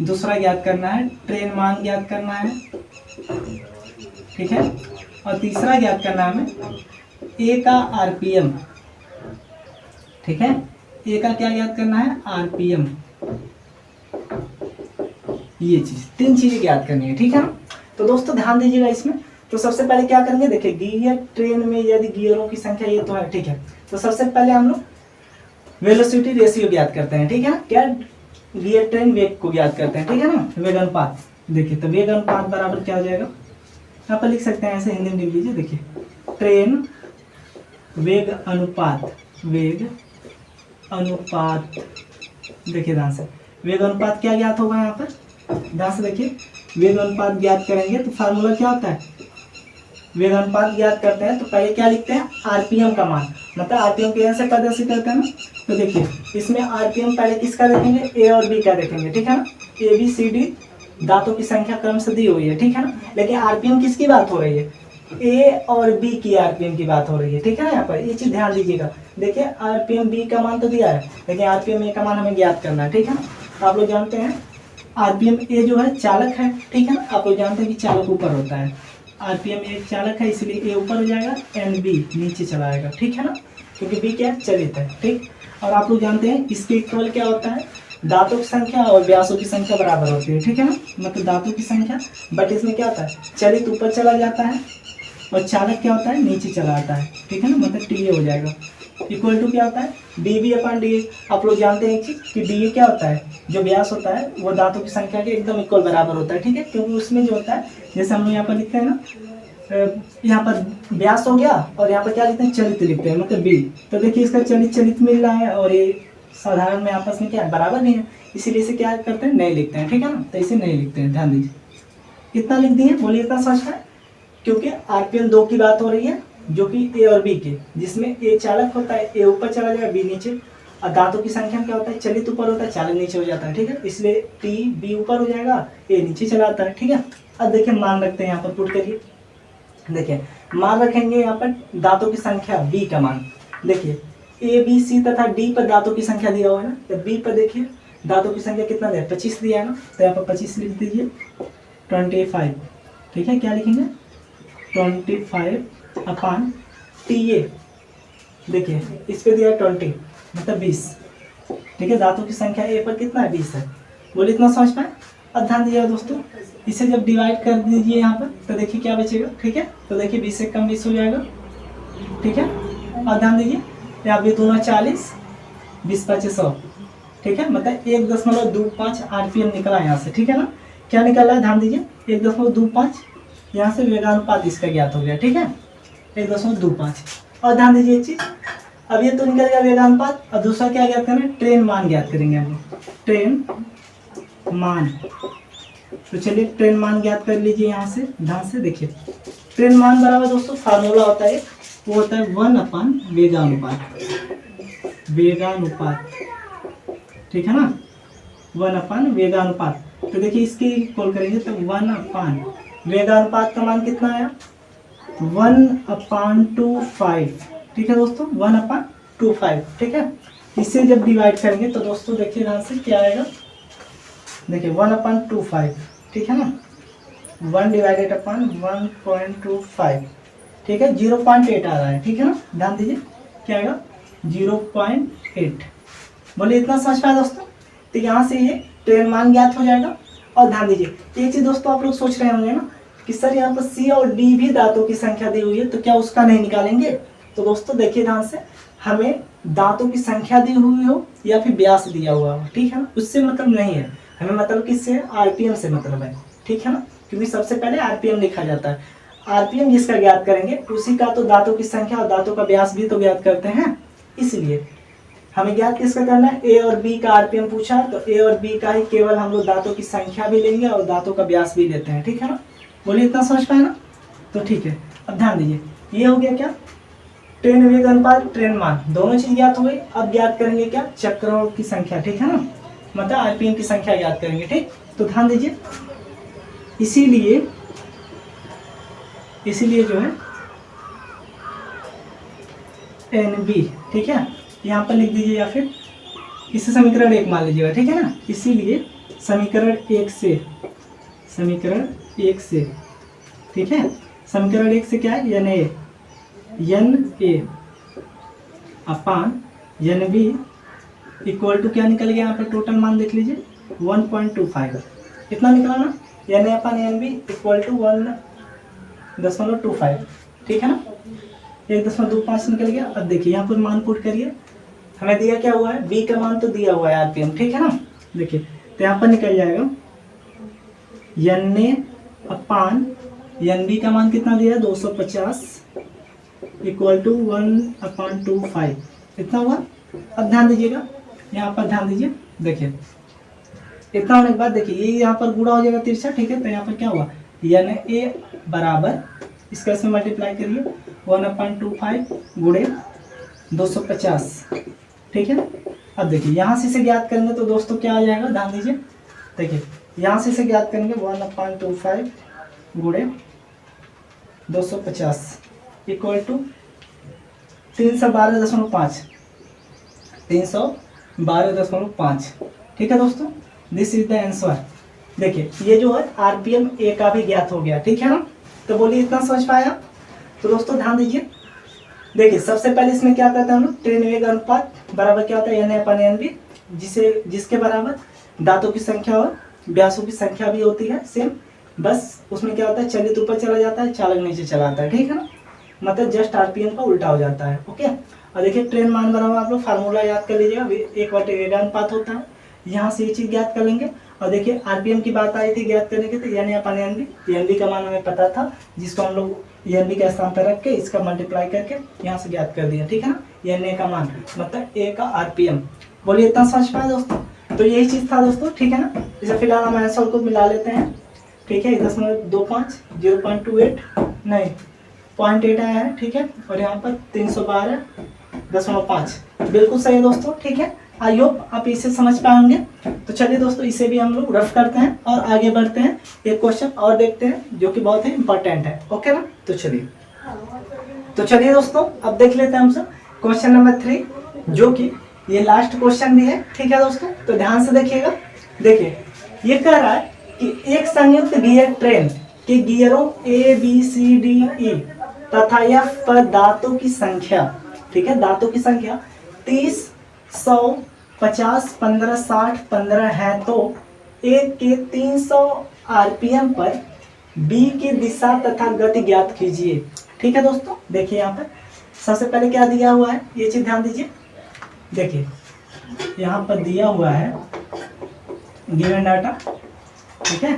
दूसरा ज्ञात करना है ट्रेन मान ज्ञात करना है। ठीक है, और तीसरा ज्ञात करना है हमें ए का आरपीएम। ठीक है, ए का क्या ज्ञात करना है, आरपीएम। ये चीज 3 चीजें ज्ञात करनी है। ठीक है ना, तो दोस्तों ध्यान दीजिएगा इसमें। तो सबसे पहले क्या करेंगे, देखिए गियर ट्रेन में यदि गियरों की संख्या ये तो है। ठीक है, तो सबसे पहले हम लोग वेलोसिटी रेशियो ज्ञात करते हैं। ठीक है ना, क्या गियर ट्रेन वेग को ज्ञात करते हैं। ठीक है ना, वेग अनुपात। देखिए तो वेग अनुपात बराबर क्या हो जाएगा, यहाँ पर लिख सकते हैं ऐसे, हिंदी में लिख लीजिए। देखिए ट्रेन वेग अनुपात, वेग अनुपात, देखिए ध्यान से वेग अनुपात क्या ज्ञात होगा यहाँ पर, ध्यान से देखिए वेग अनुपात ज्ञात करेंगे तो फार्मूला क्या होता है, वेग अनुपात ज्ञात करते हैं तो पहले क्या लिखते हैं, आरपीएम का मान, मतलब आरपीएम के से प्रदर्शित करते हैं ना। तो देखिए इसमें आरपीएम पहले किसका देखेंगे, ए और बी का देखेंगे। ठीक है ना, ए बी सी डी दांतों की संख्या क्रम से दी हुई है। ठीक है ना, लेकिन आरपीएम किसकी बात हो रही है, ए और बी की आरपीएम की बात हो रही है। ठीक है ना, यहाँ पर ये चीज ध्यान दीजिएगा। देखिए आरपीएम बी का मान तो दिया है, लेकिन आरपीएम ए का मान हमें ज्ञात करना है। ठीक है ना, आप लोग जानते हैं आरपीएम ए जो है चालक है। ठीक है ना, आप लोग जानते हैं कि चालक ऊपर होता है, आरपीएम ए चालक है इसलिए ए ऊपर हो जाएगा एंड बी नीचे चला आएगा। ठीक है ना, क्योंकि बी क्या चलित है। ठीक, और आप लोग जानते हैं इसके इक्वल क्या होता है, दांतों की संख्या और व्यासों की संख्या बराबर होती है, ठीक है ना। मतलब दांतों की संख्या, बट इसमें क्या होता है, चलित ऊपर चला जाता है और चालक क्या होता है, नीचे चला आता है, ठीक है ना। मतलब टी ए हो जाएगा, इक्वल टू क्या होता है, D B upon D A. आप लोग जानते हैं एक चीज कि डी ए क्या होता है, जो व्यास होता है वो दांतों की संख्या के एकदम इक्वल बराबर होता है, ठीक है। क्योंकि उसमें जो होता है, जैसे हम लोग यहाँ पर लिखते हैं ना, यहाँ पर व्यास हो गया और यहाँ पर क्या लिखते हैं, चलित लिखते हैं, मतलब बी। तो देखिए इसका चलित चलित मिल रहा है और ये साधारण में आपस में क्या है, बराबर नहीं है, इसीलिए इसे क्या करते हैं, नहीं लिखते हैं, ठीक है ना। तो इसे नहीं लिखते हैं, ध्यान दीजिए। कितना लिख दिए, बोलिए इतना समझ पाए। क्योंकि आरपीएम 2 की बात हो रही है, जो कि ए और बी के, जिसमें ए चालक होता है, ए ऊपर चला जाएगा, बी नीचे। और दांतों की संख्या क्या होता है, चलित ऊपर होता है, चालक नीचे हो जाता है, ठीक है। इसलिए टी बी ऊपर हो जाएगा, ए नीचे चला आता है, ठीक है। अब देखिए मान रखते हैं यहाँ पर, पुट करिए। देखिए मान रखेंगे यहाँ पर दांतों की संख्या बी का मान। देखिए ए बी सी तथा डी पर दांतों की संख्या दिया हुआ है ना, तो बी पर देखिए दांतों की संख्या कितना दिया, 25 दिया है ना। तो यहाँ पर 25 लिख दीजिए, 25, ठीक है। क्या लिखेंगे, 25 अपान टी ए। देखिए इस पे दिया है 20, मतलब 20, ठीक है। दांतों की संख्या ए पर कितना है, 20 है। बोलिए इतना समझ पाए। अब ध्यान दीजिएगा दोस्तों, इसे जब डिवाइड कर दीजिए यहाँ पर, तो देखिए क्या बचेगा, ठीक है। तो देखिए 20 से कम 20 हो जाएगा, ठीक है। अब ध्यान दीजिए, यहाँ भी दूना 40, 20 5 100, ठीक है। मतलब 1.25 आरपीएम निकला यहाँ से, ठीक है ना। क्या निकला है, ध्यान दीजिए, 1.25 यहाँ से वेगानुपात इसका ज्ञात हो गया, ठीक है, 1.25। और ध्यान दीजिए एक चीज, अब ये तो निकल गया वेगानुपात, और दूसरा क्या ज्ञात करेंगे, ट्रेन मान ज्ञात करेंगे हम लोग, ट्रेन मान। तो चलिए ट्रेन मान ज्ञात कर लीजिए यहाँ से, ध्यान से देखिए। ट्रेन मान बराबर दोस्तों फार्मूला होता है, वो होता है 1 वेगानुपात, वेगानुपात, ठीक है ना, 1 वेगानुपात। तो देखिए इसकी कॉल करेंगे तो 1 वेगानुपात का मान कितना आया, 1/25, ठीक है दोस्तों, 1/25, ठीक है। इससे जब डिवाइड करेंगे तो दोस्तों देखिए ध्यान से क्या आएगा, देखिए 1/25, ठीक है ना, 1 डिवाइडेड अपॉन 1.25, ठीक है, 0.8 आ रहा है, ठीक है ना। ध्यान दीजिए क्या आएगा, 0.8। बोलिए इतना समझ पाया दोस्तों। तो यहाँ से ये ट्रेन मान ज्ञात हो जाएगा। और ध्यान दीजिए एक चीज दोस्तों, आप लोग सोच रहे होंगे ना कि सर यहाँ पर सी और डी भी दांतों की संख्या दी हुई है, तो क्या उसका नहीं निकालेंगे। तो दोस्तों देखिए ध्यान से, हमें दांतों की संख्या दी हुई हो या फिर व्यास दिया हुआ हो, ठीक है ना, उससे मतलब नहीं है हमें, मतलब किससे, आरपीएम से मतलब है, ठीक है ना। क्योंकि सबसे पहले आरपीएम लिखा जाता है, आरपीएम जिसका ज्ञात करेंगे उसी का तो दांतों की संख्या और दांतों का व्यास भी तो ज्ञात करते हैं। इसलिए हमें ज्ञात किसका करना है, ए और बी का आरपीएम पूछा, तो ए और बी का ही केवल हम लोग दांतों की संख्या भी लेंगे और दांतों का व्यास भी लेते हैं, ठीक है ना। बोलिए इतना समझ पाए ना। तो ठीक है, अब ध्यान दीजिए, ये हो गया क्या, ट्रेन वेग अनुपात, ट्रेन मान, दोनों चीज ज्ञात हो गई। अब ज्ञात करेंगे क्या, चक्रों की संख्या, ठीक है ना, मतलब आरपीएम की संख्या ज्ञात करेंगे, ठीक। तो ध्यान दीजिए, इसीलिए जो है NB, ठीक है, यहाँ पर लिख दीजिए, या फिर इसे समीकरण 1 मान लीजिएगा, ठीक है ना। इसीलिए समीकरण 1 से, ठीक है, समीकरण 1 से क्या है, NA upon NB equal to क्या निकल गया, यहाँ पर टोटल मान देख लीजिए 1.25, इतना निकला ना, NA upon NB equal to 1.25, ठीक है ना, 1.25 निकल गया। अब देखिए यहाँ पर मान पुट करिए, हमें दिया क्या हुआ है, बी का मान तो दिया हुआ है आरपीएम, ठीक है ना। देखिए तो यहाँ पर निकल जाएगा NA अपान NB का मान कितना दिया है, 250 इक्वल टू 1/25, इतना हुआ। अब ध्यान दीजिएगा, यहाँ पर ध्यान दीजिए, देखिए इतना होने के बाद देखिए ये यहाँ पर गुणा हो जाएगा तिरछा, ठीक है। तो यहाँ पर क्या हुआ, NA बराबर, इसका से मल्टीप्लाई करिए, 1/25 गुणे 250, ठीक है। अब देखिए यहाँ से इसे ज्ञात करेंगे तो दोस्तों क्या आ जाएगा, ध्यान दीजिए, देखिए यहाँ से इसे ज्ञात करेंगे 1/25 गुणे 250 इक्वल टू 312.5, ठीक है दोस्तों, दिस इज द आंसर। देखिए ये जो है आरपीएम ए का भी ज्ञात हो गया, ठीक है ना। तो बोलिए इतना समझ पाया। तो दोस्तों ध्यान दीजिए, देखिए सबसे पहले इसमें क्या करते हैं हम लोग, ट्रेन वेग अनुपात बराबर क्या होता है, NA/NB जिसके बराबर दांतों की संख्या और व्यासों की संख्या भी होती है सेम, बस उसमें क्या होता है, चलित ऊपर चला जाता है, चालक नीचे चला आता है, ठीक है ना, मतलब जस्ट आरपीएम का उल्टा हो जाता है। ओके, और देखिए ट्रेन मान बराबर आप लोग फार्मूला याद कर लीजिएगा, 1/वेग अनुपात होता है, यहाँ से ये चीज़ ज्ञात कर लेंगे। और देखिए आरपीएम की बात आई थी ज्ञात करने की, तो यानी अपन एनबी का मान हमें पता था, जिसको हम लोग एनबी का स्थान पर रख के इसका मल्टीप्लाई करके यहाँ से ज्ञात कर दिया, ठीक है ना, एन ए का मान मतलब ए का आरपीएम। बोलिए इतना समझ पाए दोस्तों? तो यही चीज़ था दोस्तों, ठीक है ना। इसे फिलहाल हम आंसर को मिला लेते हैं, ठीक है, 10.25 0.28 नहीं 0.8 आया है, ठीक है, और यहाँ पर 312.5 बिल्कुल सही है दोस्तों, ठीक है। आई होप आप इसे समझ पाए होंगे। तो चलिए दोस्तों इसे भी हम लोग रफ करते हैं और आगे बढ़ते हैं, एक क्वेश्चन और देखते हैं जो कि बहुत ही इंपॉर्टेंट है। ओके ना, तो चलिए दोस्तों अब देख लेते हैं हम सब क्वेश्चन नंबर 3, जो कि ये लास्ट क्वेश्चन भी है, ठीक है दोस्तों। तो ध्यान से देखिएगा, देखिए ये कह रहा है कि एक संयुक्त गियर ट्रेन के गियरों A B C D E तथा F पर दांतों की संख्या, ठीक है, दांतों की संख्या 30, 100, 50, 15, 60, 15 है, तो A के 300 आरपीएम पर B की दिशा तथा गति ज्ञात कीजिए, ठीक है दोस्तों। देखिए यहाँ पर सबसे पहले क्या दिया हुआ है, ये चीज ध्यान दीजिए। देखिए यहाँ पर दिया हुआ है गिवन डाटा, ठीक है,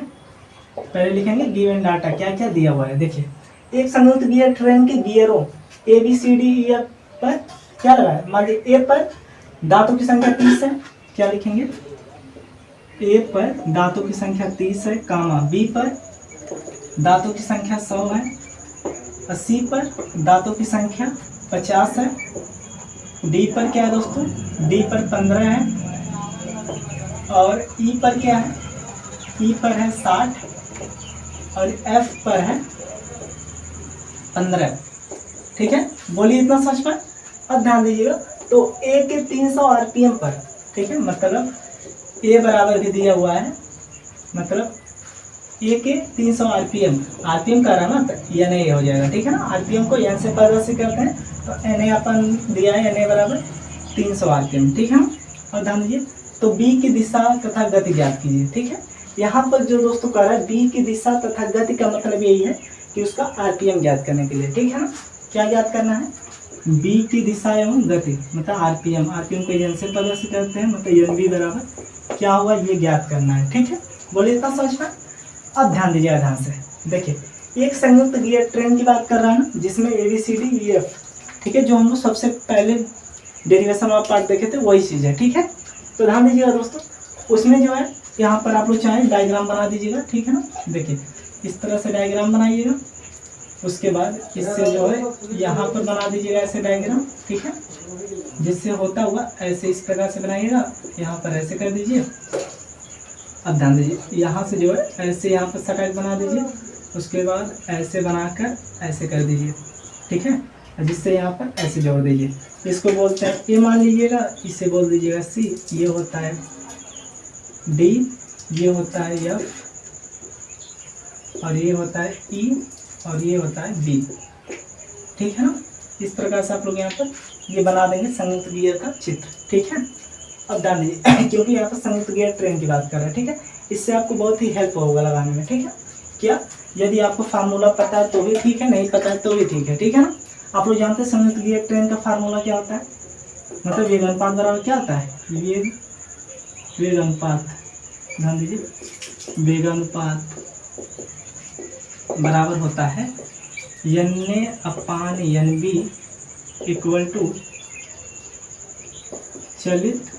पहले लिखेंगे गिवन डाटा क्या क्या दिया हुआ है। देखिए एक संयुक्त गियर ट्रेन के गियरों ABCDE पर क्या लगा है, मान लीजिए A पर दांतों की संख्या 30 है, क्या लिखेंगे, A पर दांतों की संख्या 30 है, कामा B पर दांतों की संख्या 100 है, और C पर दांतों की संख्या 50 है, D पर क्या है दोस्तों, D पर 15 है, और E पर क्या है, E पर है 60, और F पर है 15, ठीक है। बोलिए इतना समझ पाए? अब ध्यान दीजिएगा, तो A के 300 आरपीएम पर, ठीक है, मतलब A बराबर भी दिया हुआ है, मतलब A के 300 आरपीएम का रहा ना, तो NA हो जाएगा, ठीक है ना। आरपीएम को N से प्रदर्शित करते हैं, तो NA अपन दिया है, NA बराबर 300 आरपीएम, ठीक है ना। और ध्यान दीजिए, तो B की दिशा तथा गति ज्ञात कीजिए, ठीक है। यहाँ पर जो दोस्तों कह रहा है B की दिशा तथा गति का मतलब यही है कि उसका आरपीएम ज्ञात करने के लिए, ठीक है ना। क्या ज्ञात करना है, B की दिशा एवं गति मतलब आरपीएम को N से प्रदर्शित करते हैं, मतलब NB बराबर क्या होगा ये ज्ञात करना है, ठीक है। बोलिए इतना समझ पाए? अब ध्यान दीजिएगा ध्यान से, देखिए एक संयुक्त गियर ट्रेन की बात कर रहा है ना, जिसमें ABCDEF, ठीक है, जो हम लोग सबसे पहले डेरिवेशन वाला पार्ट देखे थे वही चीज़ है, ठीक है। तो ध्यान दीजिएगा दोस्तों, उसमें जो है यहाँ पर आप लोग चाहें डायग्राम बना दीजिएगा, ठीक है ना। देखिए इस तरह से डायग्राम बनाइएगा, उसके बाद इससे जो है यहाँ पर बना दीजिएगा ऐसे डायग्राम, ठीक है, जिससे होता हुआ ऐसे इस प्रकार से बनाइएगा, यहाँ पर ऐसे कर दीजिए। अब ध्यान दीजिए, यहाँ से जो है ऐसे यहाँ पर सर्कल बना दीजिए, उसके बाद ऐसे बनाकर ऐसे कर दीजिए, ठीक है, जिससे यहाँ पर ऐसे जोड़ दीजिए। इसको बोलते हैं ए मान लीजिएगा, इसे बोल दीजिएगा C, ये होता है D, ये होता है F, और ये होता है E, और ये होता है B, ठीक है ना। इस प्रकार से आप लोग यहाँ पर ये बना देंगे संयुक्त गियर का चित्र, ठीक है। अब ध्यान दीजिए, क्योंकि यहाँ पर संयुक्त गियर ट्रेन की बात कर रहे हैं, ठीक है, इससे आपको बहुत ही हेल्प होगा लगाने में, ठीक है। क्या, यदि आपको फार्मूला पता है तो भी ठीक है, नहीं पता है तो भी ठीक है, ठीक है ना। आप लोग जानते हैं संयुक्त गियर ट्रेन का फार्मूला क्या होता है, मतलब वेग अनुपात बराबर क्या होता है, वेग अनुपात, ध्यान दीजिए, वेग अनुपात बराबर होता है NA/NB इक्वल टू चलित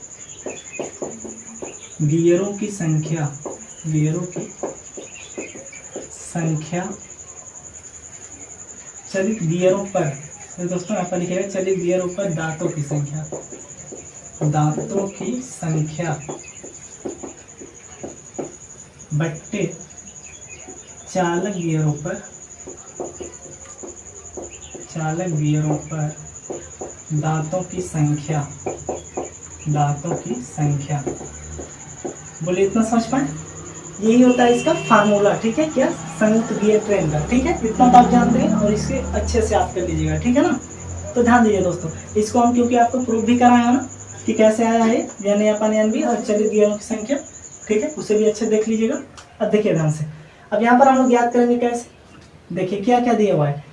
गियरों की संख्या, चलित गियरों पर, तो दोस्तों यहाँ पर लिखेगा चलित गियरों पर दांतों की संख्या बट्टे चालक गियरों पर दांतों की संख्या। बोलिए इतना समझ पाए? यही होता है इसका फार्मूला, ठीक है, क्या, संयुक्त गियर ट्रेन का, ठीक है। इतना तो आप जानते हैं और इसके अच्छे से आप कर लीजिएगा, ठीक है ना। तो ध्यान दीजिए दोस्तों, इसको हम क्योंकि आपको प्रूफ भी कराया ना, कि कैसे आया है N A upon N B और चलित गियरों की संख्या, ठीक है, उसे भी अच्छे देख लीजिएगा। अब देखिए ध्यान से, अब यहाँ पर हम लोग याद करेंगे कैसे, देखिए क्या क्या दिया हुआ है,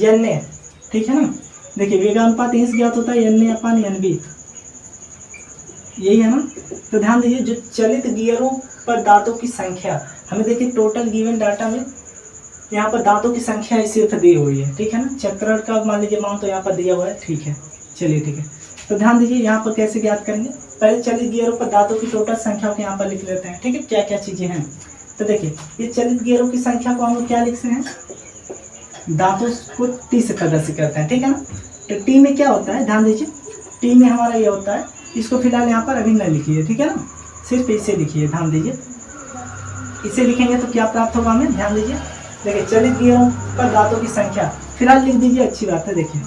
एन ए, ठीक है ना, देखिए वेगानुपात यहीं से ज्ञात होता है N A upon N B, यही है ना। तो ध्यान दीजिए जो चलित गियरों पर दांतों की संख्या, हमें देखिए टोटल गिवन डाटा में यहाँ पर दांतों की संख्या इसी तरह दी हुई है, ठीक है ना। चक्रण का मान लीजिए मान तो यहाँ पर दिया हुआ है, ठीक है, चलिए ठीक है। तो ध्यान दीजिए यहाँ पर कैसे ज्ञात करेंगे, पहले चलित गियरों पर दांतों की टोटल संख्या को यहाँ पर लिख लेते हैं, ठीक है, क्या क्या चीजें हैं। तो देखिए ये चलित गियरों की संख्या को हम लोग क्या लिखते हैं, दांतों को टी से प्रदर्शित करते हैं, ठीक है ना। तो टी में क्या होता है, ध्यान दीजिए, टी में हमारा ये होता है, इसको फिलहाल यहाँ पर अभी न लिखिए, ठीक है ना, सिर्फ इसे लिखिए, ध्यान दीजिए, इसे लिखेंगे तो क्या प्राप्त होगा हमें, ध्यान दीजिए, देखिए चलित गियरों पर दांतों की संख्या फिलहाल लिख दीजिए, अच्छी बात है, देखिए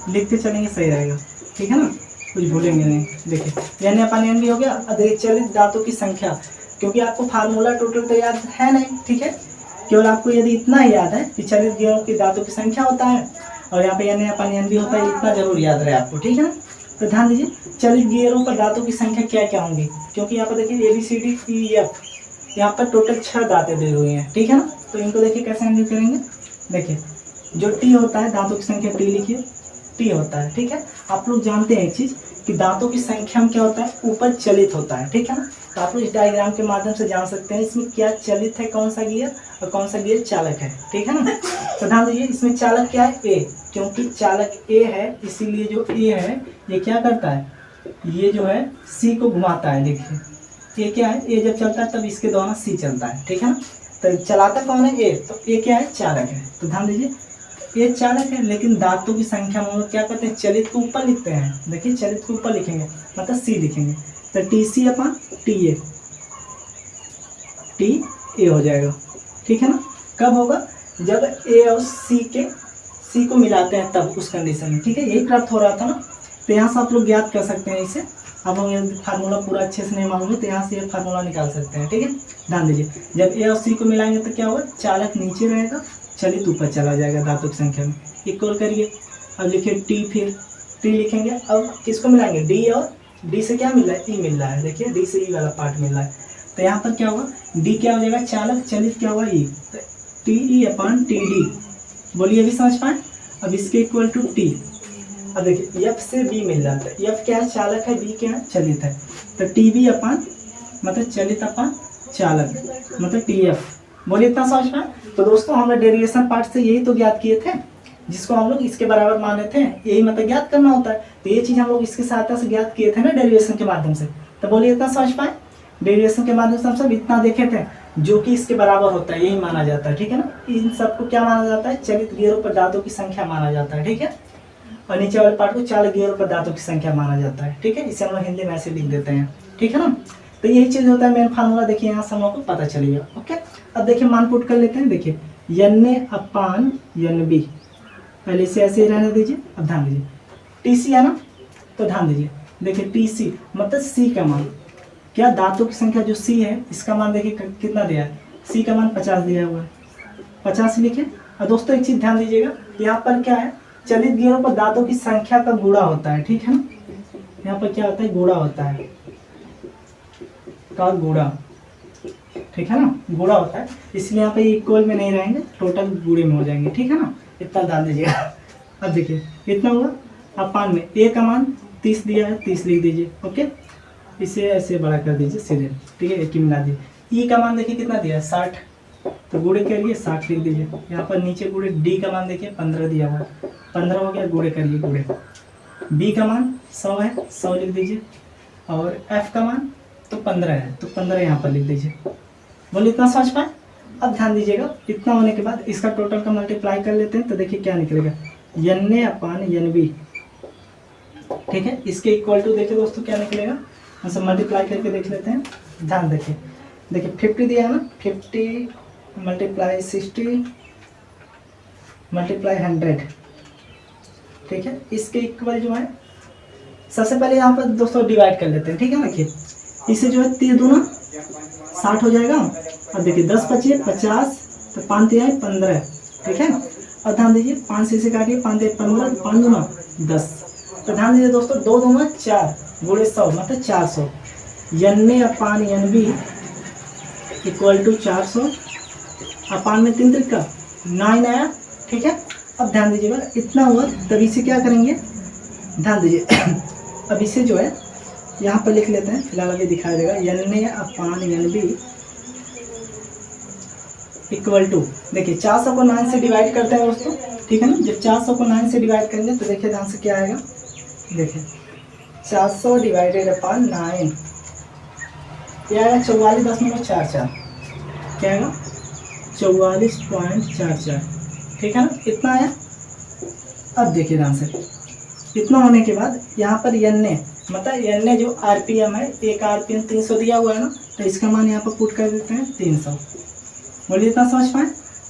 लिखते चलेंगे सही रहेगा, ठीक है ना, कुछ भूलेंगे नहीं। देखिए N A upon N B हो गया। अब देखिए चलित दांतों की संख्या, क्योंकि आपको फार्मूला टोटल तो याद है नहीं, ठीक है, केवल आपको यदि इतना ही याद है कि चलित गियरों की दांतों की संख्या होता है और यहाँ पे N A upon N B होता है, इतना जरूर याद रहे आपको, ठीक है ना। तो ध्यान दीजिए चलित गियरों पर दांतों की संख्या क्या क्या होंगी, क्योंकि यहाँ पर देखिए A B C D E F, यहाँ पर टोटल 6 दांतें दी हुई हैं, ठीक है ना। तो इनको देखिए कैसे हैंडल करेंगे, देखिए जो टी होता है दांतों की संख्या टी लिखिए, टी होता है, ठीक है। आप लोग जानते हैं एक चीज कि दांतों की संख्या में क्या होता है, ऊपर चलित होता है, ठीक है ना। तो आप लोग इस डायग्राम के माध्यम से जान सकते हैं इसमें क्या चलित है, कौन सा गियर और कौन सा गियर चालक है, ठीक है ना। तो ध्यान दीजिए इसमें चालक क्या है, ए, क्योंकि चालक ए है इसीलिए जो ए है ये क्या करता है, ये जो है सी को घुमाता है, देखिए ये क्या है, ए जब चलता है तब इसके द्वारा सी चलता है, ठीक है ना। तो चलाता कौन है, ए, तो ए क्या है, चालक है। तो ध्यान दीजिए ये चालक है, लेकिन दांतों की संख्या में क्या करते हैं, चलित को ऊपर लिखते हैं, देखिए चलित को ऊपर लिखेंगे मतलब सी लिखेंगे, तो T C upon T A हो जाएगा, ठीक है ना। कब होगा, जब ए और सी को मिलाते हैं तब, उस कंडीशन में, ठीक है, यही प्राप्त हो रहा था ना। तो यहाँ से आप लोग ज्ञात कर सकते हैं इसे, अब हम ये फार्मूला पूरा अच्छे से नहीं मालूम है तो यहाँ से ये फार्मूला निकाल सकते हैं, ठीक है। ध्यान दीजिए जब ए और सी को मिलाएंगे तो क्या होगा, चालक नीचे रहेगा, चलित ऊपर चला जाएगा दांतों की संख्या में। इक्वल करिए, अब लिखिए टी, फिर टी लिखेंगे, अब किसको मिलाएंगे, डी, और डी से क्या मिल रहा है, ई मिल रहा है, देखिए डी से ई वाला पार्ट मिल रहा है। तो यहाँ पर क्या होगा, डी क्या हो जाएगा, चालक, चलित क्या होगा, ई, टी ई अपन टी डी, बोलिए अभी समझ पाए। अब इसके इक्वल टू टी, अब देखिए एफ से बी मिल जाता है, एफ क्या है, चालक है, बी क्या है, चलित है, तो टी बी अपन मतलब चलित अपन चालक मतलब टी एफ, बोलिए इतना समझ पाए। तो दोस्तों हमने डेरिवेशन पार्ट से यही तो ज्ञात किए थे, जिसको हम लोग इसके बराबर माने थे, यही मतलब ज्ञात करना होता है। तो ये चीज़ हम लोग इसके सहायता से ज्ञात किए थे ना डेरिवेशन के माध्यम से, तो बोलिए इतना समझ पाए। डेरिवेशन के माध्यम से हम सब इतना देखे थे जो कि इसके बराबर होता है, यही माना जाता है, ठीक है ना। इन सबको क्या माना जाता है, चलित गियरों पर दांतों की संख्या माना जाता है, ठीक है। और नीचे वाले पार्ट को चालक गियरों पर दांतों की संख्या माना जाता है, ठीक है। इसे हम लोग हिंदी में ऐसे लिख देते हैं, ठीक है ना। तो यही चीज़ होता है मेन फार्मूला, देखिए यहाँ से हम लोग को पता चलेगा, ओके। अब देखिए मान पुट कर लेते हैं, देखिए N A upon N B, पहले से ऐसे ही रहने दीजिए। अब ध्यान दीजिए टी सी है ना, तो ध्यान दीजिए, देखिए टी सी मतलब सी का मान, क्या दांतों की संख्या जो सी है इसका मान देखिए कितना दिया है, सी का मान 50 दिया हुआ है, 50 लिखे। और दोस्तों एक चीज़ ध्यान दीजिएगा, यहाँ पर क्या है, चलित गियरों पर दांतों की संख्या का गुणा होता है, ठीक है ना। यहाँ पर क्या होता है, गुणा होता है, का गुणा, ठीक है ना, गुणा होता है, इसलिए यहाँ पे इक्वल में नहीं रहेंगे, टोटल गुणे में हो जाएंगे, ठीक है ना, इतना ध्यान दीजिएगा। अब देखिए इतना हुआ, अपान में ए का मान 30 दिया है, 30 लिख दीजिए, ओके। इसे ऐसे बड़ा कर दीजिए सीधे, ठीक है, एक ही मिला दीजिए। ई का मान देखिए कितना दिया है, 60, तो गुणे करिए 60 लिख दीजिए। यहाँ पर नीचे गुणे, डी का मान देखिए 15 दिया हुआ है, 15 हो गया, गुणे करिए गुणे। बी का मान 100 है, 100 लिख दीजिए। और एफ का मान तो 15 है, तो 15 यहाँ पर लिख दीजिए। बोलिए इतना समझ पाए। अब ध्यान दीजिएगा, इतना होने के बाद इसका टोटल का मल्टीप्लाई कर लेते हैं, तो देखिए क्या निकलेगा, N A upon N B, ठीक है। इसके इक्वल टू देखिए दोस्तों क्या निकलेगा, हम सब मल्टीप्लाई करके देख लेते हैं। ध्यान देखिए, देखिए 50 दिया है ना, 50 मल्टीप्लाई 60 मल्टीप्लाई 100, ठीक है। इसके इक्वल जो है, सबसे पहले यहाँ पर दोस्तों डिवाइड कर लेते हैं, ठीक है। देखिए इसे जो है 3 दूना 60 हो जाएगा, और देखिए 10 पचे 50, तो 5 दिया है 15, ठीक है। और ध्यान दीजिए 5 से काटिए, 5 दिए 15, 5 दूना 10, तो ध्यान दीजिए दोस्तों 2 दूना 4, गुणे 100 मतलब 400, N upon NB equal to 400 upon में 3 का 9 आया। ठीक है, अब ध्यान दीजिएगा इतना हुआ, तब इसे क्या करेंगे, ध्यान दीजिए अब इसे जो है यहाँ पर लिख लेते हैं, फिलहाल अभी दिखाया जाएगा N upon NB equal to, देखिए 400 को 9 से डिवाइड करते हैं दोस्तों। ठीक है ना, जब 400 को 9 से डिवाइड करेंगे तो देखिए ध्यान से क्या आएगा, देखिए 400 डिवाइडेड अपान 9 क्या आएगा 44.44, क्या आएगा 44.44। ठीक है ना, इतना आया। अब देखिए ध्यान से, इतना होने के बाद यहाँ पर N मतलब N जो RPM है, एक RPM 300 दिया हुआ है ना, तो इसका मान यहाँ पर पुट कर देते हैं 300। बोलिए इतना समझ पाए।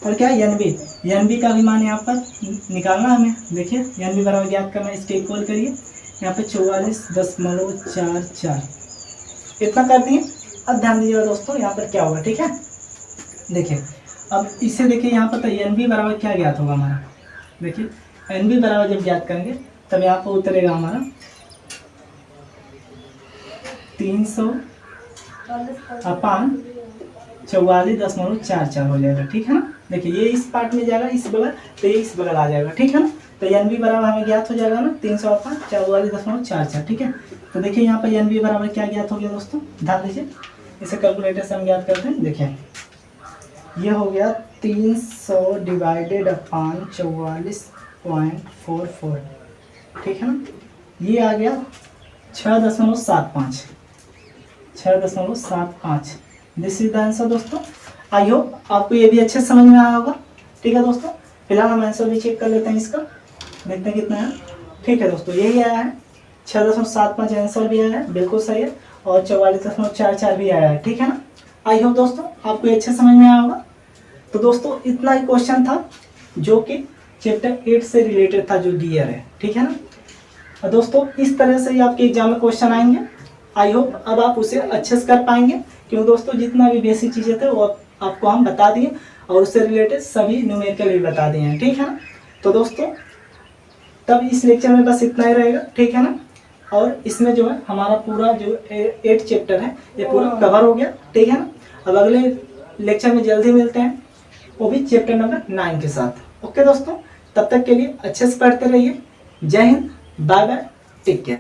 और क्या NB का भी मान यहाँ पर निकालना हमें। देखिए NB बराबर ज्ञात करना, इसके इक्वल करिए यहाँ पे 44.44 इतना कर दिए। अब ध्यान दीजिएगा दोस्तों यहाँ पर क्या होगा। ठीक है, देखिए अब इसे देखिए यहाँ पर तो NB बराबर क्या ज्ञात होगा हमारा, देखिए NB बराबर जब ज्ञात करेंगे तब यहाँ पर उतरेगा हमारा 300 अपान 44.44 हो जाएगा। ठीक है ना, देखिए ये इस पार्ट में जाएगा इस बगल, तो ये इस बगल आ जाएगा। ठीक है ना, तो NB बराबर हमें ज्ञात हो जाएगा ना 300 अपान 44.44। ठीक है, तो देखिए यहाँ पर NB बराबर क्या ज्ञात हो गया दोस्तों, ध्यान दीजिए इसे कैलकुलेटर से हम ज्ञात करते हैं। देखिए ये हो गया 300 डिवाइडेड अपान 44.44। ठीक है ना, ये आ गया 6.75। दिस इज द आंसर दोस्तों। आई होप आपको ये भी अच्छे से समझ में आया होगा। ठीक है दोस्तों, फिलहाल हम आंसर भी चेक कर लेते हैं इसका, देखते हैं कितना है। ठीक है दोस्तों, यही आया है 6.75 आंसर भी आया है, बिल्कुल सही है, और 44.44 भी आया है। ठीक है ना, आई होप दोस्तों आपको ये अच्छे समझ में आया होगा। तो दोस्तों इतना ही क्वेश्चन था जो कि चैप्टर 8 से रिलेटेड था, जो गियर है। ठीक है ना, और दोस्तों इस तरह से ही आपके एग्जाम में क्वेश्चन आएंगे। आई होप अब आप उसे अच्छे से कर पाएंगे, क्योंकि दोस्तों जितना भी बेसिक चीज़ें थे वो आपको हम बता दिए, और उससे रिलेटेड सभी न्यूमेरिकल भी बता दिए हैं। ठीक है ना, तो दोस्तों तब इस लेक्चर में बस इतना ही रहेगा। ठीक है ना, और इसमें जो है हमारा पूरा जो 8 चैप्टर है ये पूरा कवर हो गया। ठीक है ना, अब अगले लेक्चर में जल्दी मिलते हैं, वो भी चैप्टर नंबर 9 के साथ। ओके दोस्तों, तब तक के लिए अच्छे से पढ़ते रहिए। जय Hind, bye bye, take care.